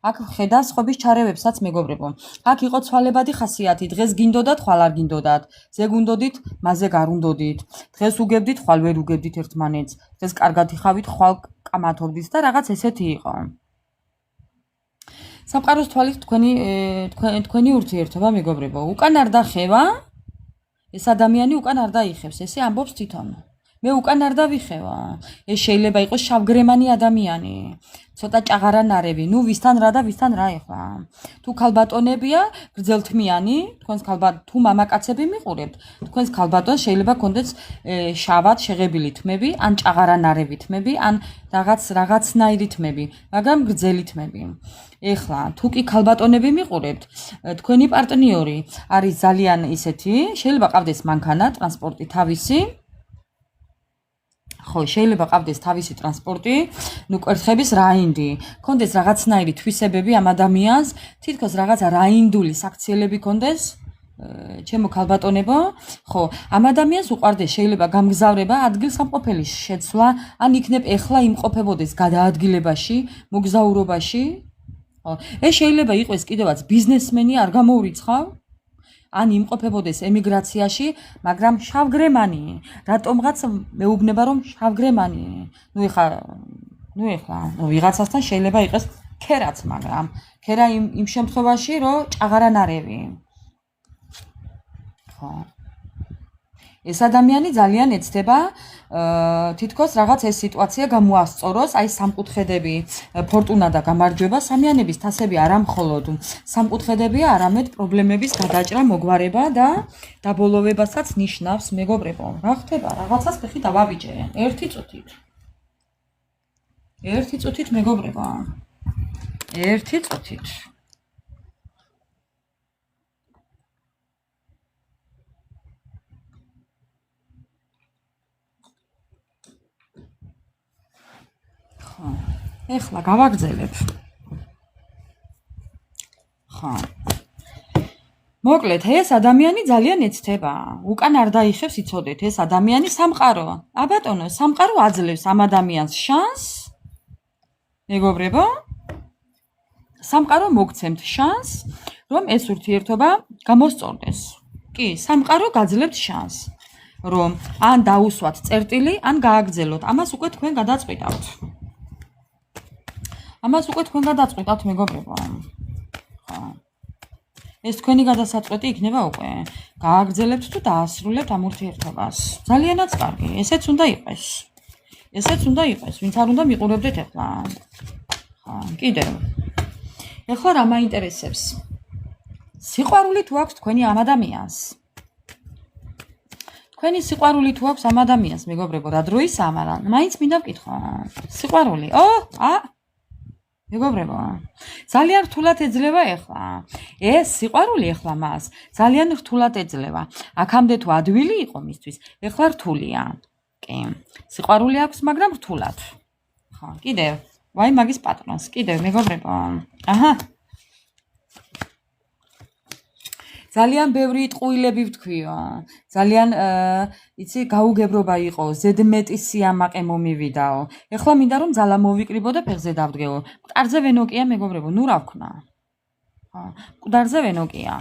აქ ხედავ სხვების ჩარევებსაც, მეგობრებო. აქ იყო ცვალებადი ხასიათი. დღეს გინდოდათ, ხვალ არ გინდოდათ. ზეგ უნდოდით, მასზე არ უნდოდით. დღეს უგებდით, ხვალ ვერ უგებდით ერთმანეთს. დღეს კარგად იხავით, ხვალ კამათობდით და რაღაც ესეთი იყო. სამყაროს თვალით თქვენი ურთიერთობა, მეგობრებო. უკან არ დახევა. ეს ადამიანი უკან არ დაიხევს, ესე ამბობს თვითონ. მე უკან არ დავიხევა. ეს შეიძლება იყოს შავგრემანი ადამიანი, ცოტა ჭაღარანარევი, ნუ ვისთან რა და ვისთან რა ეხლა. თუ ქალბატონებია, გრძელთმიანი, თქვენს თუ მამაკაცები მიყურებთ, თქვენს ქალბატონს შეიძლება გქონდეს შავად შეღებილი თმები, ან ჭაღარანარევი თმები, ან რაღაცნაირი თმები, მაგრამ გრძელი თმები. ეხლა თუ კი ქალბატონები მიყურებთ, თქვენი პარტნიორი არის ძალიან ისეთი, შეიძლება ყავდეს მანქანა, ტრანსპორტი თავისი. ხო, შეიძლება ყავდეს თავისი ტრანსპორტი, ნუ კვერთხების რაინდი, კონდეს რაღაცნაირი თვისებები ამ ადამიანს, თითქოს რაღაცა რაინდული საქციელები კონდეს, ჩემო ქალბატონებო, ხო, ამ ადამიანს უყვარდეს შეიძლება გამგზავრება, ადგილსამყოფელის შეცვლა, ან იქნებ ეხლა იმყოფებოდეს გადაადგილებაში, მოგზაურობაში. ხო, ეს შეიძლება იყოს კიდევაც ბიზნესმენი, არ გამოურიცხავ? ან იმყოფებოდეს ემიგრაციაში, მაგრამ შავგრემანი. რატომღაც მეუბნება რომ შავგრემანი. ნუ ეხლა ვიღაცასთან შეიძლება იყოს ქერაც, მაგრამ ქერა იმ შემთხვევაში, რომ ჭაღარანარევი. ხო. ეს ადამიანი ძალიან ეცდება თითქოს რაღაც ეს სიტუაცია გამოასწოროს, აი სამკუთხედები, ფორტუნა და გამარჯვება, სამიანების თასები არა მხოლოდ სამკუთხედებია, არამედ პრობლემების გადაჭრა, მოგვარება და დაბოლოვებასაც ნიშნავს, მეგობრებო. რა ხდება? რაღაცას ფეხი დავაბიჯე. ერთი წუთით, მეგობრებო. ერთი წუთით. ხო. ეხლა გავაგრძელებ. ხო. მოკლედ, ეს ადამიანი ძალიან ეცდება. უკან არ დაიხევს, იცოდეთ, ეს ადამიანი სამყაროა. აბატონო, სამყარო აძლევს ამ ადამიანს შანსს. მეგობრებო, სამყარო მოგცემთ შანსს, რომ ეს ურთიერთობა გამოსწორდეს. კი, სამყარო გაძლევთ შანსს, რომ ან დაუსვათ წერტილი, ან გააგრძელოთ. ამას უკვე თქვენ გადაწყვიტავთ. მეგობრებო. ხო. ეს თქვენი გადასაწყვეტი იქნება უკვე. გააგრძელებთ თუ დაასრულებთ ამ ურთიერთობას. ძალიანაც კარგი. ესეც უნდა იყოს. ვინც არ უნდა მიყურებდეთ ახლა. ხო, კიდევ. ახლა რა მაინტერესებს? სიყვარული თუ აქვს თქვენი ამ ადამიანს? თქვენი სიყვარული თუ აქვს ამ ადამიანს, მეგობრებო, რა დროისაა, მაგრამ მაინც მინდა ვკითხო. სიყვარული. მეგობრებო, ძალიან რთულად ეძლევა ახლა. ეს სიყვარული ახლა მას ძალიან რთულად ეძლევა. აქამდე თუ ადვილი იყო მისთვის, ახლა რთულია. კი, სიყვარული აქვს, მაგრამ რთულად. ხო, კიდევ. ვაი მაგის პატრონს, კიდევ მეგობრებო. აჰა. ძალიან ბევრი ტყუილები ვთქვიო. ძალიან იცი გაუგებრობა იყო, ზედმეტი სიამაყე მომივიდაო. ეხლა მინდა რომ ძალა მოვიკრიბო და ფეხზე დავდგეო. მკვდარზე ვენოკია მეგობრებო, ნუ რა ვქნა. ხო, მკვდარზე ვენოკია.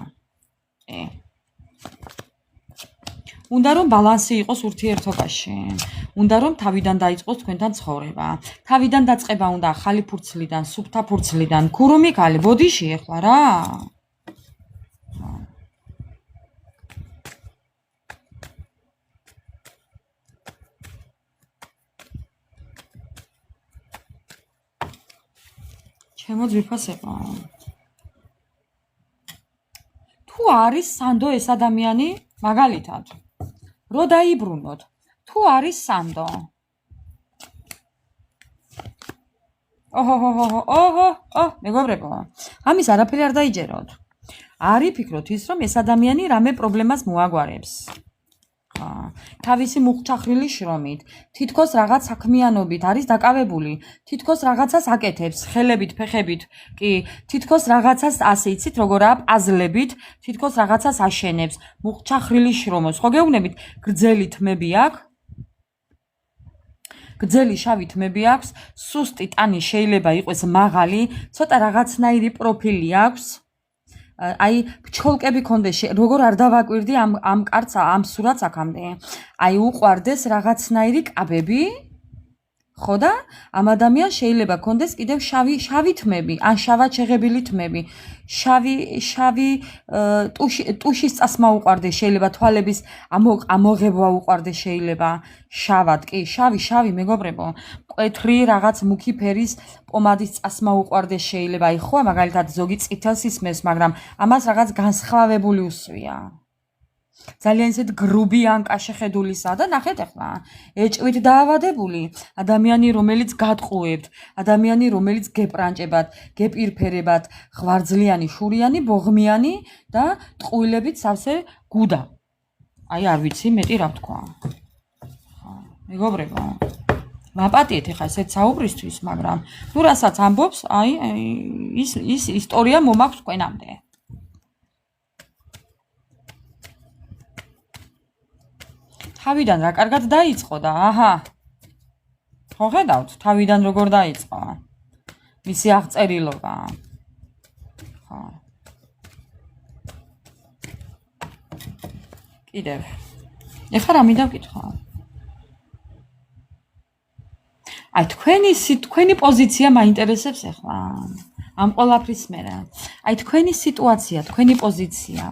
უნდა რომ ბალანსი იყოს ურთიერთობაში. უნდა რომ თავიდან დაიწყოს თქვენთან ცხოვრება. თავიდან დაწყება უნდა ახალი ფურცლიდან, სუფთა ფურცლიდან. ქურუმი ქალი, ბოდიში ეხლა რა. ჩემო ძვირფასებო. თუ არის სანდო ეს ადამიანი, მაგალითად, რო დაიბრუნოთ. თუ არის სანდო. მეგობრებო, ამის არაფერი არ დაიჯეროთ. არი ფიქრობთ ის, რომ ეს ადამიანი რამე პრობლემას მოაგვარებს. თავისი მუხჩახრილი შრომით, თითქოს რაღაც საქმიანობით არის დაკავებული, თითქოს რაღაცას აკეთებს, ხელებით, ფეხებით, კი, თითქოს რაღაცას ასე იცით, როგორაა პაზლებით, თითქოს რაღაცას აშენებს, მუხჩახრილი შრომობს. ხო გეუბნებით, გრძელი თმები აქვს? გრძელი შავი თმები აქვს, სუსტი ტანი შეიძლება იყოს მაღალი, ცოტა რაღაცნაირი პროფილი აქვს. აი ფჩოლკები კონდეს როგორ არ დავაკვირდი ამ კარტს ამ სურათს აქამდე. აი უყვარდეს რაღაცნაირი კაბები. ხო და ამ ადამიანს შეიძლება კონდეს კიდევ შავი თმები, ან შავად შეღებილი თმები. შავი ტუშის წასმა უყვარდეს, შეიძლება თვალების ამოღება უყვარდეს, შეიძლება შავად, კი, შავი მეგობრებო. მკვეთრი რაღაც მუქი ფერის პომადის წასმა უყვარდეს, შეიძლება. აი ხო, მაგალითად ზოგი წითელს ისმევს, მაგრამ ამას რაღაც განსხვავებული უსვია. ძალიან ისეთ გრუბი ანკა შეხედულისა და ნახეთ ახლა ეჭვით დაავადებული ადამიანი, რომელიც გატყუებთ, ადამიანი, რომელიც გეპრანჭებათ, გეპირფერებათ, ღვარძლიანი, შურიანი, ბოღმიანი და ტყუილებით სავსე გუდა. აი არ ვიცი მეტი რა ვთქვა. მეგობრებო, ვაპატიეთ ახლა ესეთ საუბრისთვის, მაგრამ თუ რასაც ამბობს, აი ის ისტორია მომაქვს თქვენამდე. თავიდან რა კარგად დაიწყო და აჰა. ხო ხედავთ, თავიდან როგორ დაიწყო. მისი აღწერილობა. ხო. კიდევ. ეხლა რა მინდა ვკითხო? აი თქვენი პოზიცია მაინტერესებს ახლა. ამ ყველაფრის მერე. აი თქვენი სიტუაცია, თქვენი პოზიცია.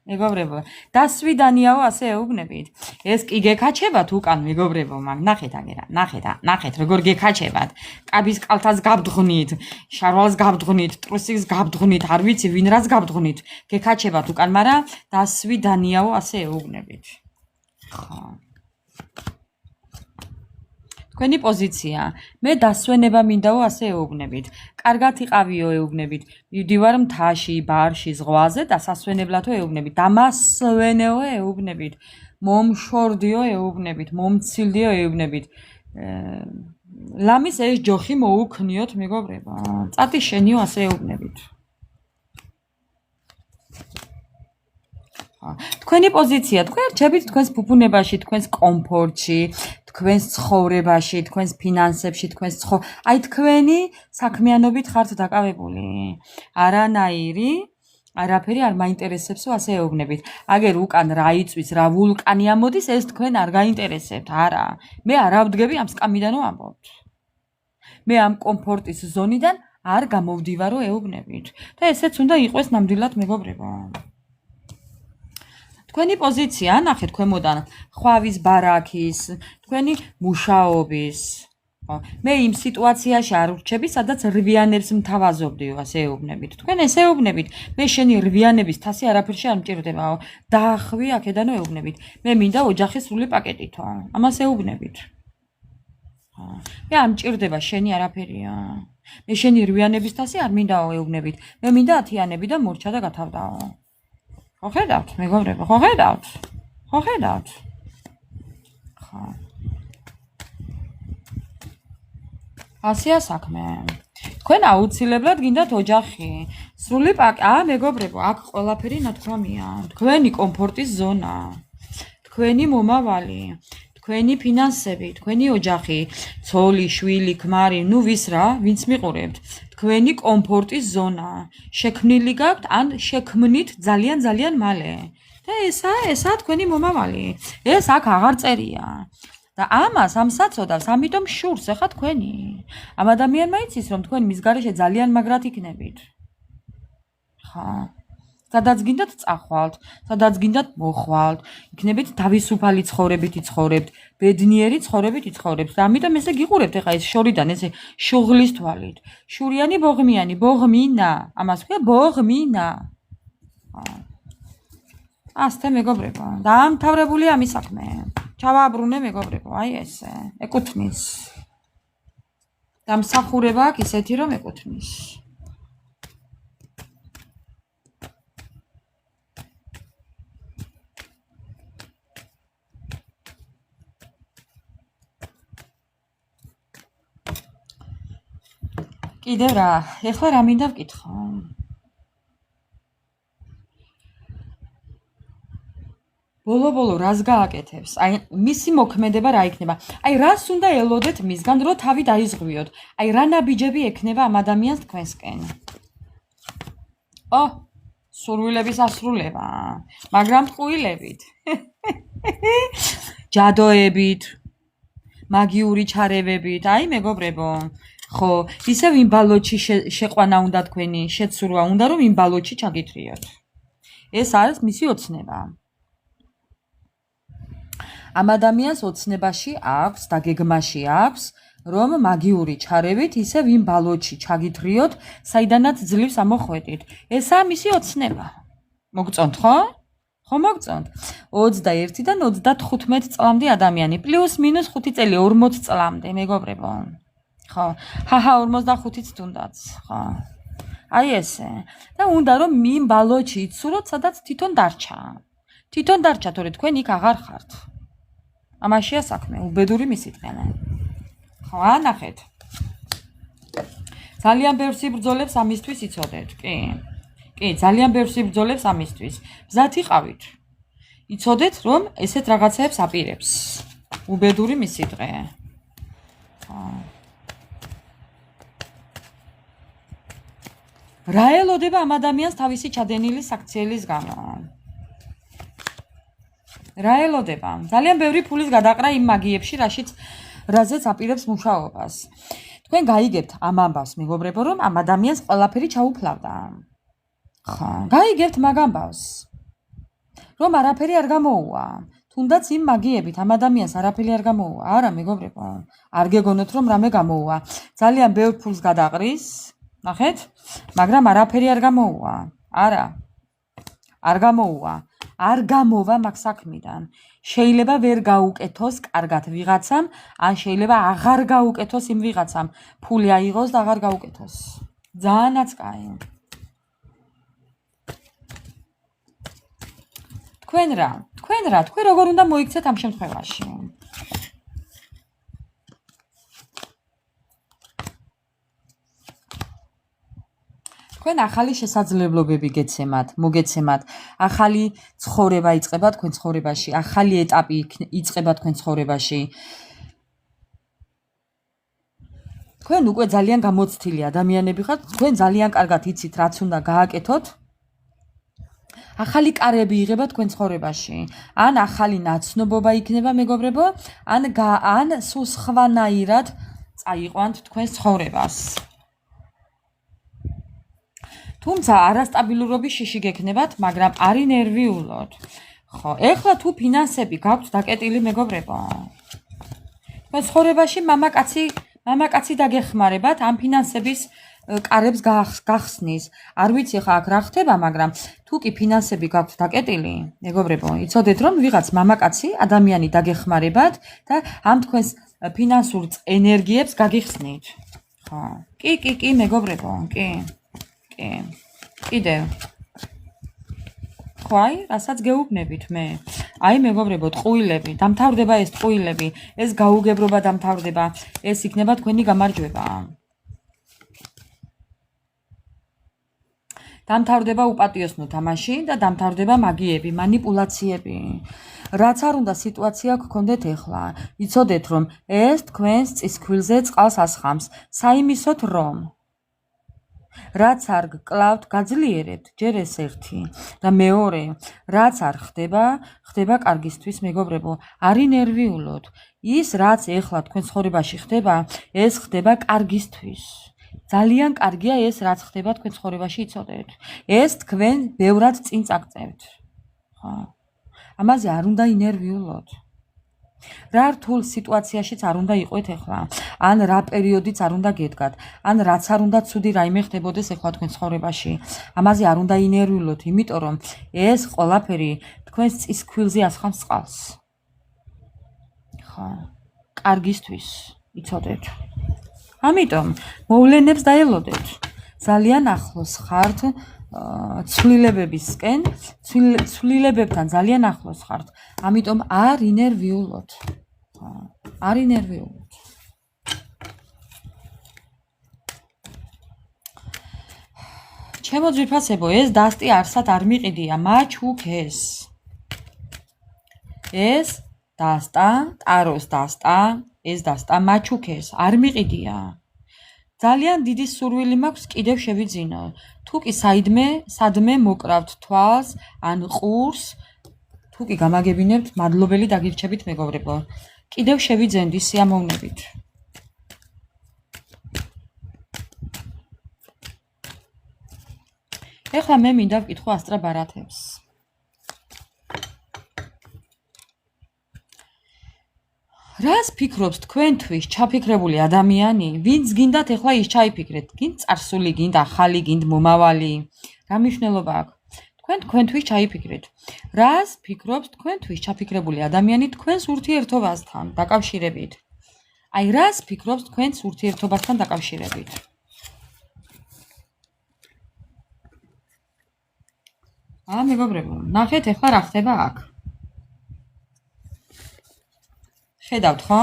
მეგობრებო, დასვიდანიაო ასე ეუბნებით. ეს კი გეკაჩებათ უკან მეგობრებო, მაგ ნახეთ აგერა, ნახეთ როგორ გეკაჩებათ. კაბის კალთას გაბდღნით, შარვალს გაბდღნით, ტრუსიკს გაბდღნით, არ ვიცი ვინ რას გაბდღნით. გეკაჩებათ უკან, მაგრამ დასვიდანიაო ასე ეუბნებით. ხო. თქვენი პოზიცია. მე დასვენება მინდაო ასე ეუბნებით. კარგად იყავიო ეუბნებით. მივდივარ მთაში, ბარში, ზღვაზე და სასვენებლათო ეუბნებით. დამასვენეო ეუბნებით. მომშორდიო ეუბნებით. მომცილდიო ეუბნებით. ლამის ეს ჯოხი მოუქნიოთ მეგობრებო. წატი შენიო ასე ეუბნებით. თქვენი პოზიცია, თქვენ რჩებით თქვენს ფუფუნებაში, თქვენს კომფორტში, თქვენს ცხოვრებაში, თქვენს ფინანსებში, თქვენს აი თქვენი საქმიანობით ხართ დაკავებული. არანაირი არაფერი არ მაინტერესებსო ასე ეუბნებით. აგერ უკან რა იწვის, რა ვულკანი ამოდის, ეს თქვენ არ გაინტერესებთ, არა. მე არ ავდგები ამ სკამიდანო ამბობთ. მე ამ კომფორტის ზონიდან არ გამოვდივარო ეუბნებით. და ესეც უნდა იყოს ნამდვილად მეგობრებო. თქვენი პოზიცია, ნახეთ ქვემოდან, ხვავის ბარაქის, თქვენი მუშაობის. მე იმ სიტუაციაში არ ვრჩები, სადაც რვიანებს მთავაზობდიო, ასე ეუბნებით. თქვენ ესე ეუბნებით, მე შენი რვიანების თასი არაფერში არ მჭირდებაო. დაახვი აქედანო ეუბნებით. მე მინდა ოჯახის სრული პაკეტითო. ამას ეუბნებით. მე არ მჭირდება შენი არაფერია. მე შენი რვიანების თასი არ მინდაო ეუბნებით. მე მინდა ათიანები და მორჩა და გათავდაო. ხო ხედავთ, მეგობრებო, ხო ხედავთ? ხო ხედავთ? ხო. ასია საქმე. თქვენ აუცილებლად გინდათ ოჯახი. სრული მეგობრებო, აქ ყველაფერი ნათქვამია. თქვენი კომფორტის ზონა, თქვენი მომავალი, თქვენი ფინანსები, თქვენი ოჯახი, ცოლი, შვილი, ქმარი, ნუ ვის რა, ვინც მიყურებთ. თქვენი კომფორტის ზონა. შექმნილი გაქვთ ან შექმნით ძალიან მალე. და ესაა თქვენი მომავალი. ეს აქ აღარ წერია. და ამას ამ საწოდავს, ამიტომ შურს ახლა თქვენი. ამ ადამიანმა იცის, რომ თქვენ მის გარეშე ძალიან მაგრად იქნებით. ხა. სადაც გინდათ წახვალთ, სადაც გინდათ მოხვალთ, იქნებით თავისუფალი ცხოვრებით იცხოვრებთ, ბედნიერი ცხოვრებით იცხოვრებთ. და ამიტომ ესე გიყურებთ ახლა ეს შორიდან ესე შუღლის თვალით. შურიანი ბოღმიანი, ბოღმინა, ამას ქვია ბოღმინა. ასთე მეგობრებო, დაამთავრებული ამის საქმე. ჩავაბრუნე მეგობრებო, აი ესე, ეკუთვნის. დამსახურება აქვს ისეთი, რომ ეკუთვნის. კიდევ რა, ეხლა რა მინდა ვკითხო? ბოლო რას გააკეთებს? აი მისი მოქმედება რა იქნება? აი რას უნდა ელოდეთ მისგან, რომ თავი დაიზღვიოთ? აი რა ნაბიჯები ექნება ამ ადამიანს თქვენსკენ? სურვილების ასრულება, მაგრამ ტყუილებით. ჯადოებით, მაგიური ჩარევებით, აი მეგობრებო. ხო, ისევ იმ ბალოჩი შეყვანა უნდა თქვენი, შეცურვა უნდა, რომ იმ ბალოჩი ჩაგითრიოთ. ეს არის მისი ოცნება. ამ ადამიანს ოცნებაში აქვს და გეგმაში აქვს, რომ მაგიური ჩარევით ისევ იმ ბალოჩი ჩაგითრიოთ, საიდანაც ძლივს ამოხვედით. ესაა მისი ოცნება. მოგწონთ, ხო? ხო მოგწონთ. 21-დან 35 წლამდე ადამიანი, პლუს მინუს 5 წელი 40 წლამდე, მეგობრებო. ხო, 45-იც თუნდაც, ხო. აი ესე. და უნდა რომ იმ ბალოჩი იცუროთ, სადაც თვითონ დარჩა. თვითონ დარჩა, თორე თქვენ იქ აღარ ხართ. ამაშია საქმე, უბედური მისიტყენენ. ხო, ანახეთ. ძალიან ბევრ სიბრძოლებს ამისთვის იცოდეთ, კი. კი, ძალიან ბევრ სიბრძოლებს ამისთვის. მზად იყავით. იცოდეთ, რომ ესეთ რაღაცებს აპირებს. უბედური მისიტყე. ხო. რა ელოდება ამ ადამიანს თავისი ჩადენილი საქციელის გამო? რა ელოდება? ძალიან ბევრი ფულის გადაყრა იმ მაგიებში, რაზეც აპირებს მუშაობას. თქვენ გაიგებთ ამ ამბავს, მეგობრებო, რომ ამ ადამიანს ყველაფერი ჩაუფლავდა. ხო, გაიგებთ მაგ ამბავს. რომ არაფერი არ გამოუვა. თუნდაც იმ მაგიებით ამ ადამიანს არაფერი არ გამოუვა. არა, მეგობრებო, არ გეგონოთ რომ რამე გამოუვა. ძალიან ბევრ ფულს გადაყრის, ნახეთ, მაგრამ არაფერი არ გამოუვა. არა. არ გამოუვა. არ გამოვა მაგ საქმიდან. შეიძლება ვერ გაუკეთოს კარგად ვიღაცამ, ან შეიძლება აღარ გაუკეთოს იმ ვიღაცამ. ფული აიღოს და აღარ გაუკეთოს. ძალიანაც კაი. თქვენ რა, თქვენ როგორ უნდა მოიქცეთ ამ შემთხვევაში? თქვენ ახალი შესაძლებლობები მოგეცემათ, ახალი ცხოვრება იწყება თქვენ ცხოვრებაში, ახალი ეტაპი იწყება თქვენ ცხოვრებაში. თქვენ უკვე ძალიან გამოცდილი ადამიანები ხართ, თქვენ ძალიან კარგად იცით, რაც უნდა გააკეთოთ. ახალი კარები იღება თქვენ ცხოვრებაში, ან ახალი ნაცნობობა იქნება, მეგობრებო, ან სულ სხვანაირად წაიყვანთ თქვენ ცხოვრებას. თუმცა არასტაბილურობის შიში გექნებათ, მაგრამ არ ინერვიულოთ. ხო, ეხლა თუ ფინანსები გაქვთ დაკეტილი, მეგობრებო. თქვენ ცხოვრებაში მამაკაცი დაგეხმარებათ, ამ ფინანსების კარებს გახსნის. არ ვიცი ხა აქ რა ხდება, მაგრამ თუ კი ფინანსები გაქვთ დაკეტილი, მეგობრებო, იცოდეთ რომ ვიღაც მამაკაცი ადამიანი დაგეხმარებათ და ამ თქვენს ფინანსურ ენერგიებს გაგიხსნით. ხო. კი, მეგობრებო, კი. კიდევ. ხო, რასაც გეუბნებით მე. მეგობრებო, ტყუილები, დამთავრდება ეს ტყუილები, ეს გაუგებრობა დამთავრდება, ეს იქნება თქვენი გამარჯვება. დამთავრდება უპატიოსნო თამაში და დამთავრდება მაგიები, манипуляციები. რაც არ უნდა სიტუაცია გქონდეთ ეხლა. იცოდეთ რომ ეს თქვენს წისქვილზე წყალს ასხამს, საიმისოთ რომ რაც არ გკლავთ, გაძლიერებთ, ჯერ ეს ერთი და მეორე, რაც არ ხდება კარგისთვის, მეგობრებო, არ ინერვიულოთ. ის რაც ეხლა თქვენ ცხოვრებაში ხდება, ეს ხდება კარგისთვის. ძალიან კარგია ეს რაც ხდება თქვენ ცხოვრებაში, იცოდეთ. ეს თქვენ ბევრად წინ წაგწევთ. ხო. ამაზე არ უნდა ინერვიულოთ. რა რთულ სიტუაციაშიც არ უნდა იყვეთ ეხლა, ან რა პერიოდიც არ უნდა გედგათ, ან რაც არ უნდა ცუდი რაიმე ხდებოდეს ეხლა თქვენ ცხოვრებაში. ამაზე არ უნდა ინერვიულოთ, იმიტომ რომ ეს ყველაფერი თქვენს წისქვილზე ასხამს წყალს. ხო, კარგისთვის, იცოდეთ. ამიტომ მოვლენებს დაელოდეთ. ძალიან ახლოს ხართ ცვლილებებისკენ, ცვლილებებთან ძალიან ახლოს ხართ. ამიტომ არ ინერვიულოთ. არ ინერვიულოთ. ჩემო ძვირფასებო, ეს დასტი არსად არ მიყიდია, მაჩუქეს. ეს დასტა, ტაროს დასტა, ეს დასტა მაჩუქეს, არ მიყიდია. ძალიან დიდი სურვილი მაქვს კიდევ შევიძინო. თუ კი სადმე მოკრავთ თვალს ან ყურს, თუ კი გამაგებინებთ, მადლობელი დაგირჩებით, მეგობრებო. კიდევ შევიძენდი სიამოვნებით. ეხლა მე მინდა ვკითხო ასტრაბარათებს. რას ფიქრობს თქვენთვის ჩაფიქრებული ადამიანი? ვინც გინდათ ეხლა ის ჩაიფიქრეთ? გინდ წარსული, გინდ ახალი, გინდ მომავალი? რა მნიშვნელობა აქვს? თქვენთვის ჩაიფიქრეთ. რას ფიქრობს თქვენთვის ჩაფიქრებული ადამიანი თქვენს ურთიერთობასთან დაკავშირებით? რას ფიქრობს თქვენს ურთიერთობასთან დაკავშირებით? მეგობრებო, ნახეთ ეხლა რა ხდება აქ. ხედავთ ხო?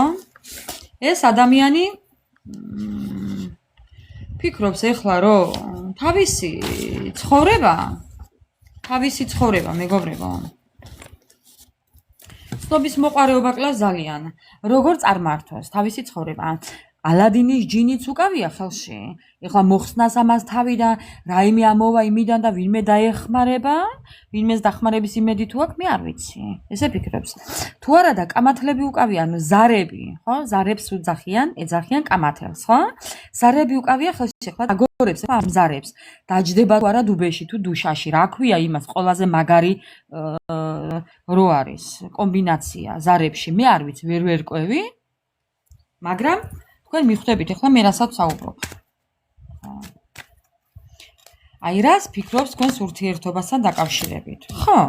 ეს ადამიანი ფიქრობს ეხლა რომ თავისი ცხოვრება, მეგობრებო. ცნობის მოყარეობა კლავს ძალიან. როგორ წარმართოს თავისი ცხოვრება? ალადინის ჯინიც უკავია ხელში. ეხლა მოხსნას ამას თავი და რაიმე ამოვა იმიდან და ვინმე დაეხმარება, ვინმეს დახმარების იმედი თუ აქვს, მე არ ვიცი. ესე ფიქრობს. თუ არა და კამათლები უკავიან, ზარები, ხო? ზარებს ეძახიან კამათელს, ხო? ზარები უკავია ხელში, ეხლა აგორებს ამ ზარებს. დაჯდება თუ არა დუბეში თუ დუშაში, რა ქვია იმას, ყველაზე მაგარი რო არის კომბინაცია ზარებში, მე არ ვიცი, ვერ ვერკვევი, მაგრამ თქვენ მიხვდებით ეხლა მე რასაც საუბრობ. რას ფიქრობს თქვენს ურთიერთობასთან დაკავშირებით? ხო.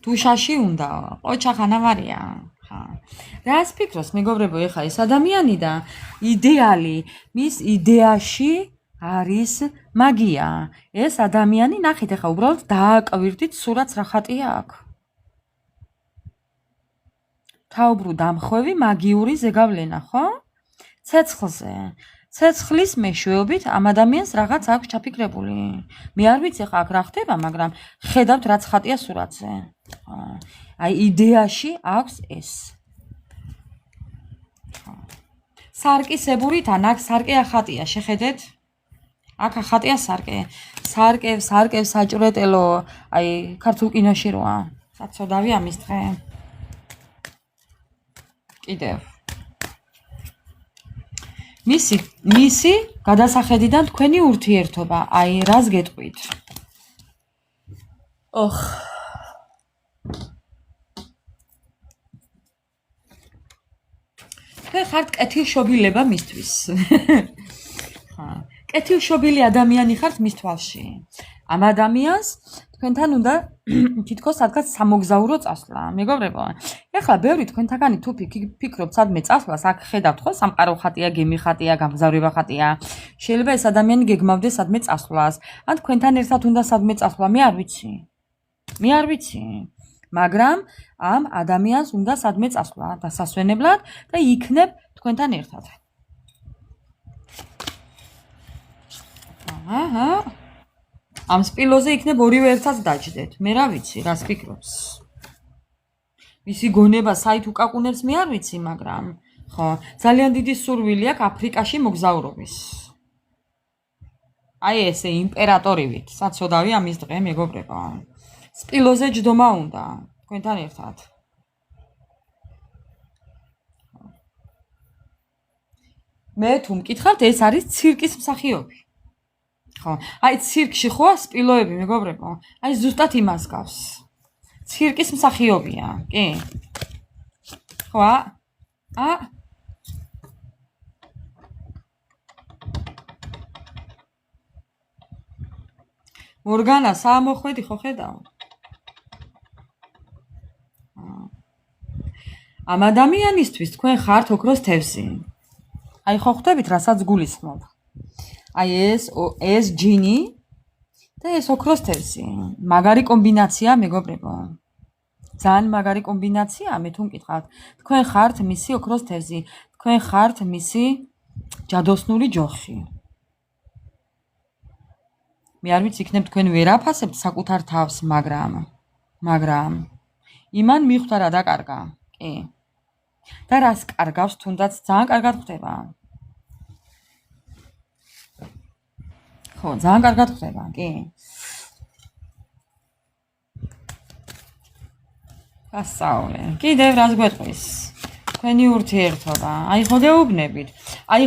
დუშაში უნდა, ყოჩახანავარია. ხა. რას ფიქრობს მეგობრებო ეხლა ეს ადამიანი და იდეალი, მის იდეაში არის მაგია. ეს ადამიანი, ნახეთ ეხლა უბრალოდ დააკვირდით სურათს რა ხატია აქ. თაუბრუ დამხვევი მაგიური ზეგავლენა, ხო? ცეცხლზე. ცეცხლის მეშვეობით ამ ადამიანს რაღაც აქვს ჩაფიქრებული. მე არ ვიცი ხა აქ რა ხდება, მაგრამ ხედავთ რაც ხატია სურათზე. აი იდეაში აქვს ეს. სარკისებური თან აქ სარკე ახატია, შეხედეთ? აქ ახატია სარკე. სარკე საჭვრეტელო, აი ქართულ კინოში როა. საცოდავი ამის დღე. კიდევ. მისი გადასახედიდან თქვენი ურთიერთობა, აი რას გეტყვით? ოხ. თქვენ ხართ კეთილშობილება მისთვის. ხა, კეთილშობილი ადამიანი ხართ მის თვალში. ამ ადამიანს თქვენთან უნდა თითქოს სადღაც სამოგზაურო წასვლა, მეგობრებო. ეხლა ბევრი თქვენთაგანი თუ ფიქრობთ სადმე წასვლას, აქ ხედავთ ხო, სამყარო ხატია, გემი ხატია, გამგზავრება ხატია. შეიძლება ეს ადამიანი გეგმავდეს სადმე წასვლას, ან თქვენთან ერთად უნდა სადმე წასვლა, მე არ ვიცი. მაგრამ ამ ადამიანს უნდა სადმე წასვლა დასასვენებლად და იქნებ თქვენთან ერთად. აჰა. ამ სპილოზე იქნებ ორივე ერთად დაჯდეთ. მე რა ვიცი, რას ფიქრობს? მისი გონება საით უკაკუნებს მე არ ვიცი, მაგრამ ხო, ძალიან დიდი სურვილი აქვს აფრიკაში მოგზაურობის. აი ესე იმპერატორივით, საცოდავი ამის დღე, მეგობრებო. სპილოზე ჯდომა უნდა, თქვენთან ერთად. მე თუ მკითხავთ, ეს არის ცირკის მსახიობი. ხო, აი ცირკში ხო სპილოები, მეგობრებო? აი ზუსტად იმას გავს. ცირკის მსახიობია, კი? ხო? მორგანა, საამოხვედი ხო ხედავ? ამ ადამიანისთვის თქვენ ხართ ოქროს თევზი. აი ხო ხვდებით, რასაც გულისხმობ. აი ეს ჯინი და ეს ოქროს თევზი. მაგარი კომბინაცია, მეგობრებო. ძალიან მაგარი კომბინაცია, მე თუ მკითხავთ. თქვენ ხართ მისი ოქროს თევზი, თქვენ ხართ მისი ჯადოსნური ჯოხი. მე არ ვიცი, იქნებ თქვენ ვერ აფასებთ საკუთარ თავს, მაგრამ იმან მიხვდა რა დაკარგა, კი. და რას კარგავს, თუნდაც ძალიან კარგად ხდება. ხო, ძალიან კარგად ხდება, კი. გასწავლე. კიდევ რას გვეტყვის? თქვენი ურთიერთობა. აი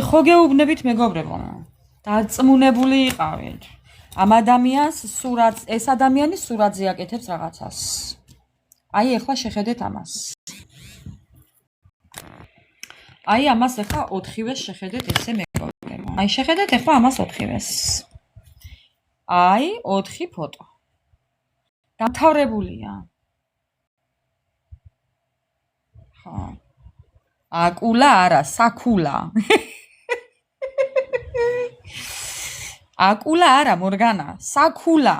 ხო გეუბნებით, მეგობრებო. დარწმუნებული იყავით. ამ ადამიანს ეს ადამიანი სურათზე აკეთებს რაღაცას. აი ეხლა შეხედეთ ამას. აი ამას ეხლა 4-ვეს შეხედეთ ესე მეგობრებო. აი შეხედეთ ეხლა ამას 4-ვეს. აი 4 ფოტო. დამთავრებულია. ხო. აკულა არა, საკულა. აკულა არა, მორგანა, საკულა.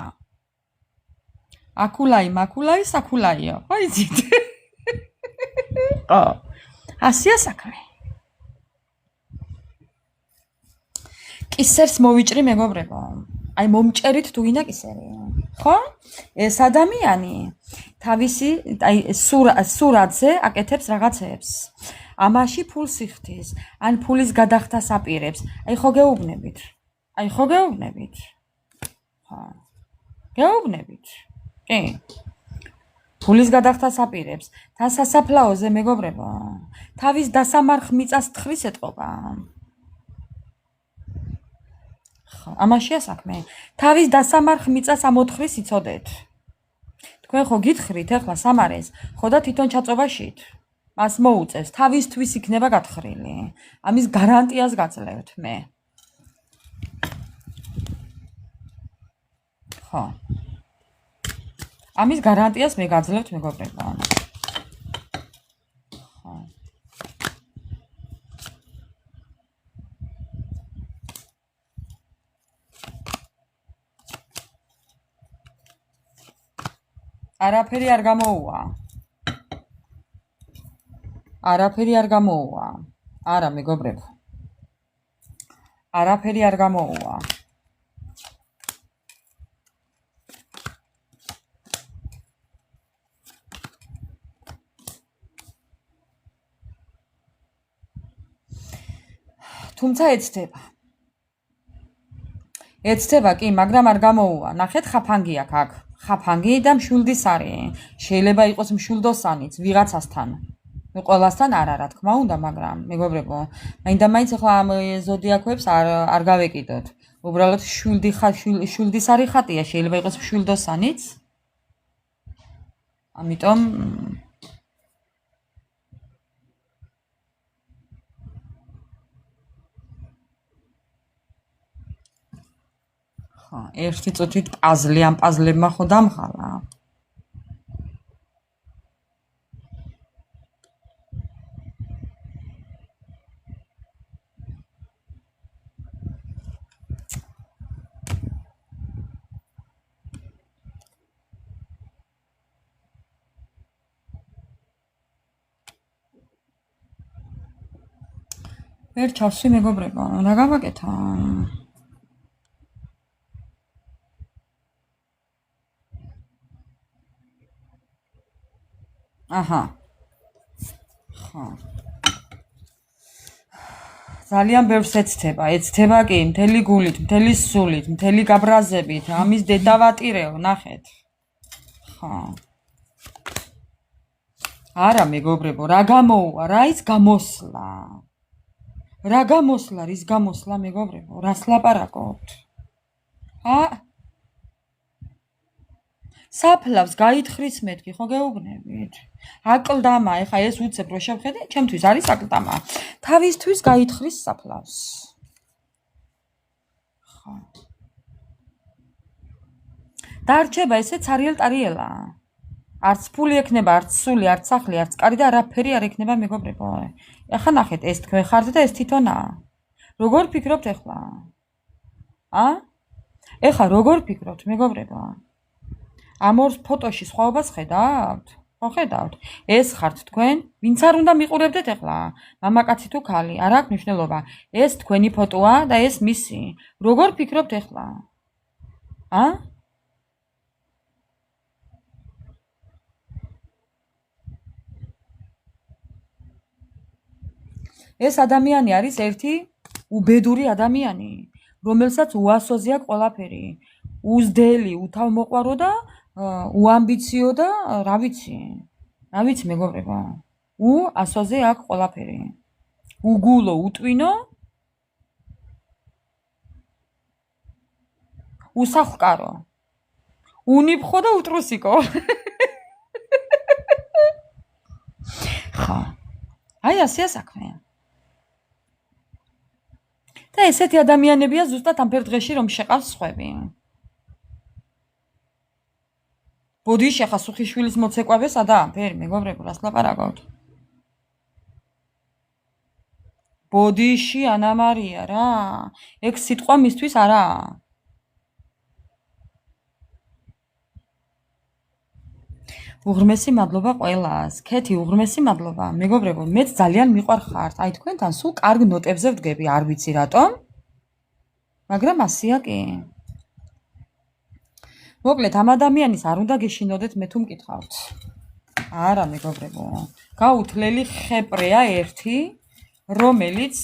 აკულაი, მაკულაი, საკულაიო. აი ძით. ხო. ასია საქმე. კისერს მოვიჭრი მეგობრებო. აი მომჭერით თუ გინდა კისერი. ხო? ეს ადამიანი თავისი აი სურათზე აკეთებს რაღაცებს. ამაში ფულს იხდის, ან ფულის გადახდას აპირებს. აი ხო გეუბნებით. ხო. გეუბნებით. კი. ფულის გადახდას აპირებს. თან სასაფლაოზე მეგობრებო. თავის დასამარხ მიწას თხრის ეტყობა. ამაშია საქმე. თავის დასამარხ მიწას ამ 4-ის იცოდეთ. თქვენ ხო გითხრით ახლა სამარეს, ხო და თვითონ ჩაწობაშით. მას მოუწევს, თავისთვის იქნება გათხრილი. ამის გარანტიას გაძლევთ მე. ხო. ამის გარანტიას მე გაძლევთ მეგობრებო. ხო. არაფერი არ გამოუვა. არა მეგობრებო. არაფერი არ გამოუვა. თუმცა ეცდება კი, მაგრამ არ გამოუვა. ნახეთ, ხაფანგი აქვს აქ. ხაფანგი და მშვილდისარი. შეიძლება იყოს მშვილდოსანიც ვიღაცასთან. ყველასთან არა, რა თქმა უნდა, მაგრამ მეგობრებო, მაინდა-მაინც ახლა ამ ზოდიაქოებს არ გავეკიდოთ. უბრალოდ მშვილდისარი ხატია, შეიძლება იყოს მშვილდოსანიც. ამიტომ ერთი წუთით პაზლი ამ პაზლებმა ხო დამხალა. ვერ ჩავსვი მეგობრებო, რა გავაკეთა? აჰა. ხო. ძალიან ბევრს ეცდება კი, მთელი გულით, მთელი სულით, მთელი გაბრაზებით, ამის დედავატირეო, ნახეთ. ხო. არა მეგობრებო, რა გამოუვა, რა ის გამოსლა? რა გამოსლა, რის გამოსლა მეგობრებო, რას ლაპარაკობთ? საფლავს გაითხრის მეთქი, ხო გეუბნებით? აკლდამა, ეხა ეს უცებ რო შევხედე, ჩემთვის არის აკლდამა. თავისთვის გაითხრის საფლავს. ხო. დარჩება ესე ცარიელ-ტარიელა. არც ფული ექნება, არც სული, არც სახლი, არც კარი და არაფერი არ ექნება მეგობრებო. ეხა ნახეთ, ეს თქვენ ხართ და ეს თვითონაა. როგორ ფიქრობთ ეხლა? ეხა როგორ ფიქრობთ მეგობრებო? ამ ორ ფოტოში სხვაობას ხედავთ? ხო ხედავთ? ეს ხართ თქვენ? ვინც არ უნდა მიყურებდეთ ეხლა? მამაკაცი თუ ქალი, არ აქვს მნიშვნელობა. ეს თქვენი ფოტოა და ეს მისი. როგორ ფიქრობთ ეხლა? ეს ადამიანი არის ერთი უბედური ადამიანი, რომელსაც უასოზე აქვს ყველაფერი. უზდელი, უთავმოყვარო და უამბიციო და რა ვიცი მეგობრებო. უასოზე აქვს ყველაფერი. უგულო, უტვინო, უსახლკარო, უნიფხო და უტრუსიკო. ხო. აი ასეა საქმე. და ესეთი ადამიანებია ზუსტად ამ ფერდღეში რომ შეყავს სხვები. ბოდიში ახლა სუხიშვილის მოცეკვავე სადაა? ფერი მეგობრებო, რას ლაპარაკობთ? ბოდიში ანა მარია რა. ეგ სიტყვა მისთვის არაა. უღრმესი მადლობა ყველას. ქეთი, უღრმესი მადლობა. მეგობრებო, მეც ძალიან მიყვარხართ. აი თქვენთან სულ კარგ ნოტებზე ვდგები, არ ვიცი რატომ. მაგრამ ასია კი. მოკლედ, ამ ადამიანის არ უნდა გეშინოდეთ, მე თუ მკითხავთ. არა მეგობრებო. გაუთლელი ხეპრეა ერთი, რომელიც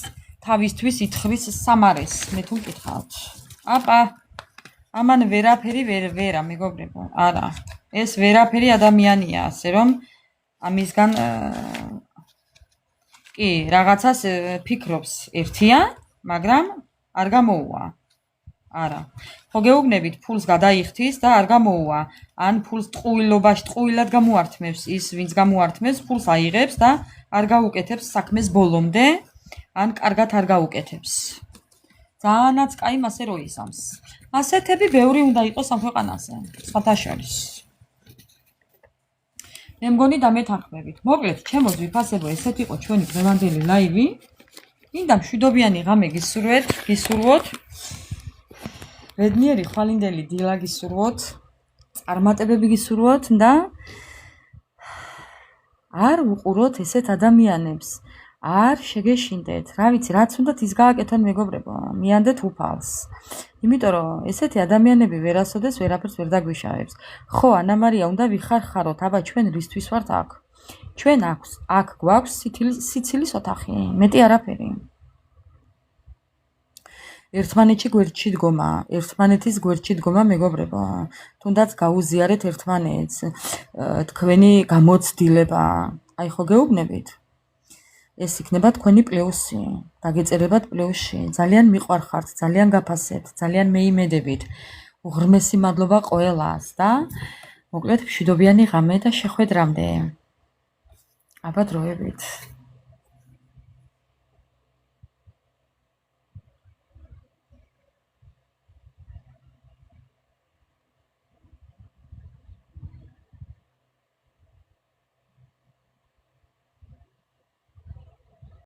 თავისთვის ითხოვს სამარეს, მე თუ მკითხავთ. ამან ვერაფერი ვერა მეგობრებო. არა. ეს ვერაფერი ადამიანია, ასე რომ ამისგან კი რაღაცას ფიქრობს ერთია, მაგრამ არ გამოუვა. არა. ხო გეუბნებით, ფულს გადაიხთის და არ გამოუვა. ან ფულს ტყუილად გამოართმევს ის, ვინც გამოართმევს, ფულს აიღებს და არ გაუკეთებს საქმეს ბოლომდე, ან კარგად არ გაუკეთებს. ძალიანაც კაი მასე რო ისამს. ასეთები ბევრი უნდა იყოს ამ ქვეყანაზე, სხვათა შორის. მე მგონი დამეთანხმებით. მოკლედ, ჩემო ძვირფასებო, ესეთ იყო ჩვენი დღევანდელი ლაივი. მინდა მშვიდობიანი ღამე გისურვოთ. ბედნიერი ხვალინდელი დილა გისურვოთ. წარმატებები გისურვოთ და არ უყუროთ ესეთ ადამიანებს. არ შეგეშინდეთ, რა ვიცი, რაც უნდათ ის გააკეთონ მეგობრებო, მიანდეთ უფალს. იმიტომ რომ ესეთი ადამიანები ვერასოდეს ვერაფერს ვერ დაგვიშავებს. ხო, ანა მარია, უნდა ვიხარხაროთ, აბა ჩვენ რისთვის ვართ აქ? ჩვენ აქ გვაქვს სიცილის ოთახი, მეტი არაფერი. ერთმანეთში გვერდში დგომა, ერთმანეთის გვერდში დგომა მეგობრებო, თუნდაც გაუზიარეთ ერთმანეთს, თქვენი გამოცდილება, აი ხო გეუბნებით? ეს იქნება თქვენი პლუსი, დაგეწერებათ პლუსში, ძალიან მიყვარხართ, ძალიან გაფასებთ, ძალიან მეიმედებით, უღრმესი მადლობა ყველას და მოკლედ მშვიდობიანი ღამე და შეხვედრამდე. აბა დროებით.